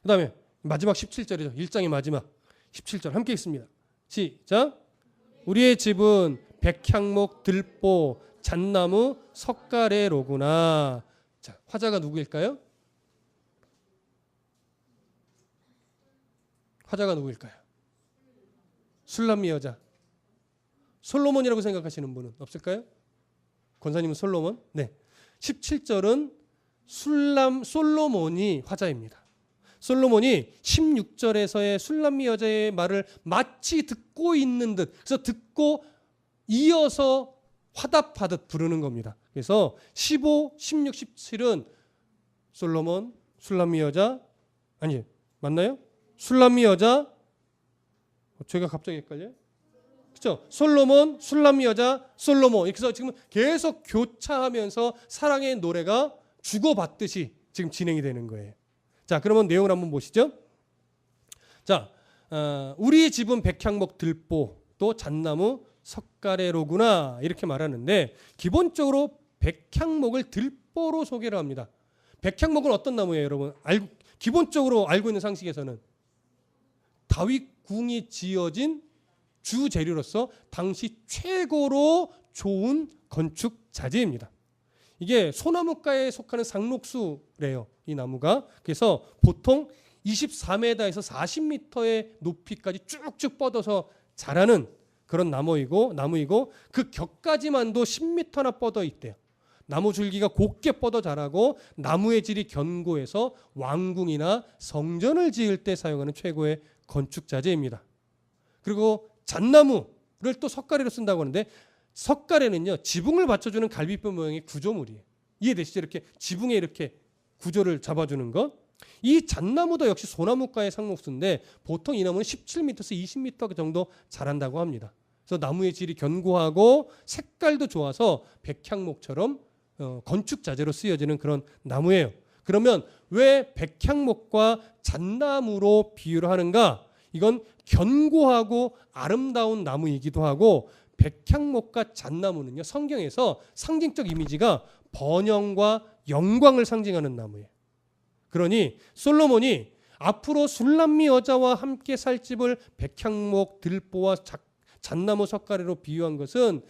그 다음에 마지막 17절이죠. 1장의 마지막 17절 함께 읽습니다. 시작. 우리의 집은 백향목, 들보, 잣나무, 석가래로구나. 자, 화자가 누구일까요? 화자가 누구일까요? 술람미 여자. 솔로몬이라고 생각하시는 분은 없을까요? 권사님은 솔로몬? 네. 17절은 솔로몬이 화자입니다. 솔로몬이 16절에서의 술람미 여자의 말을 마치 듣고 있는 듯, 그래서 듣고 이어서 화답하듯 부르는 겁니다. 그래서 15, 16, 17은 솔로몬, 술람미 여자, 아니 맞나요? 술람미 여자, 제가 갑자기 헷갈려요? 그렇죠? 솔로몬, 술람미 여자, 솔로몬. 그래서 지금 계속 교차하면서 사랑의 노래가 주고받듯이 지금 진행이 되는 거예요. 자, 그러면 내용을 한번 보시죠. 자, 우리 집은 백향목, 들보, 또 잣나무, 석가래로구나 이렇게 말하는데, 기본적으로 백향목을 들보로 소개를 합니다. 백향목은 어떤 나무예요, 여러분? 기본적으로 알고 있는 상식에서는 다윗 궁이 지어진 주 재료로서 당시 최고로 좋은 건축 자재입니다. 이게 소나무과에 속하는 상록수래요, 이 나무가. 그래서 보통 24m에서 40m의 높이까지 쭉쭉 뻗어서 자라는 그런 나무이고 그 격까지만도 10m나 뻗어 있대요. 나무 줄기가 곱게 뻗어 자라고 나무의 질이 견고해서 왕궁이나 성전을 지을 때 사용하는 최고의 건축 자재입니다. 그리고 잣나무를 또 석가래로 쓴다고 하는데, 석가래는요 지붕을 받쳐주는 갈비뼈 모양의 구조물이에요. 이해되시죠? 이렇게 지붕에 이렇게 구조를 잡아주는 것. 이 잣나무도 역시 소나무과의 상록수인데 보통 이 나무는 17m에서 20m 정도 자란다고 합니다. 그래서 나무의 질이 견고하고 색깔도 좋아서 백향목처럼 건축 자재로 쓰여지는 그런 나무예요. 그러면 왜 백향목과 잣나무로 비유를 하는가? 이건 견고하고 아름다운 나무이기도 하고, 백향목과 잣나무는요 성경에서 상징적 이미지가 번영과 영광을 상징하는 나무예요. 그러니 솔로몬이 앞으로 술람미 여자와 함께 살 집을 백향목, 들보와 잣나무, 석가래로 비유한 것은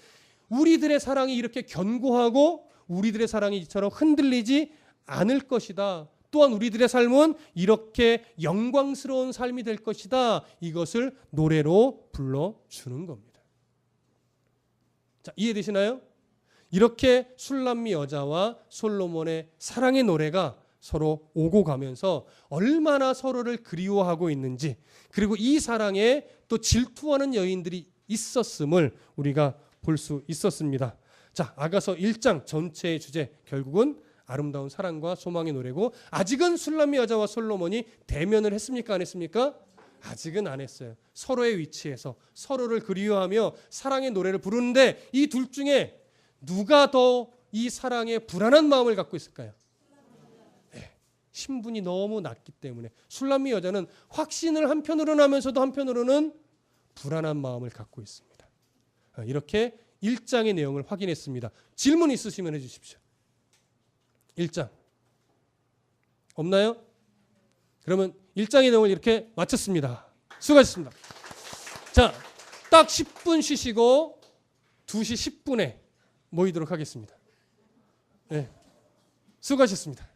우리들의 사랑이 이렇게 견고하고 우리들의 사랑이 이처럼 흔들리지 않을 것이다. 또한 우리들의 삶은 이렇게 영광스러운 삶이 될 것이다. 이것을 노래로 불러주는 겁니다. 자, 이해되시나요? 이렇게 술람미 여자와 솔로몬의 사랑의 노래가 서로 오고 가면서 얼마나 서로를 그리워하고 있는지, 그리고 이 사랑에 또 질투하는 여인들이 있었음을 우리가 볼 수 있었습니다. 자, 아가서 1장 전체의 주제, 결국은 아름다운 사랑과 소망의 노래고, 아직은 술람미 여자와 솔로몬이 대면을 했습니까? 안 했습니까? 아직은 안 했어요. 서로의 위치에서 서로를 그리워하며 사랑의 노래를 부르는데 이 둘 중에 누가 더 이 사랑에 불안한 마음을 갖고 있을까요? 네, 신분이 너무 낮기 때문에 술람미 여자는 확신을 한편으로는 하면서도 한편으로는 불안한 마음을 갖고 있습니다. 이렇게 1장의 내용을 확인했습니다. 질문 있으시면 해주십시오. 1장 없나요? 그러면 1장의 내용을 이렇게 마쳤습니다. 수고하셨습니다. 자, 딱 10분 쉬시고 2시 10분에 모이도록 하겠습니다. 네, 수고하셨습니다.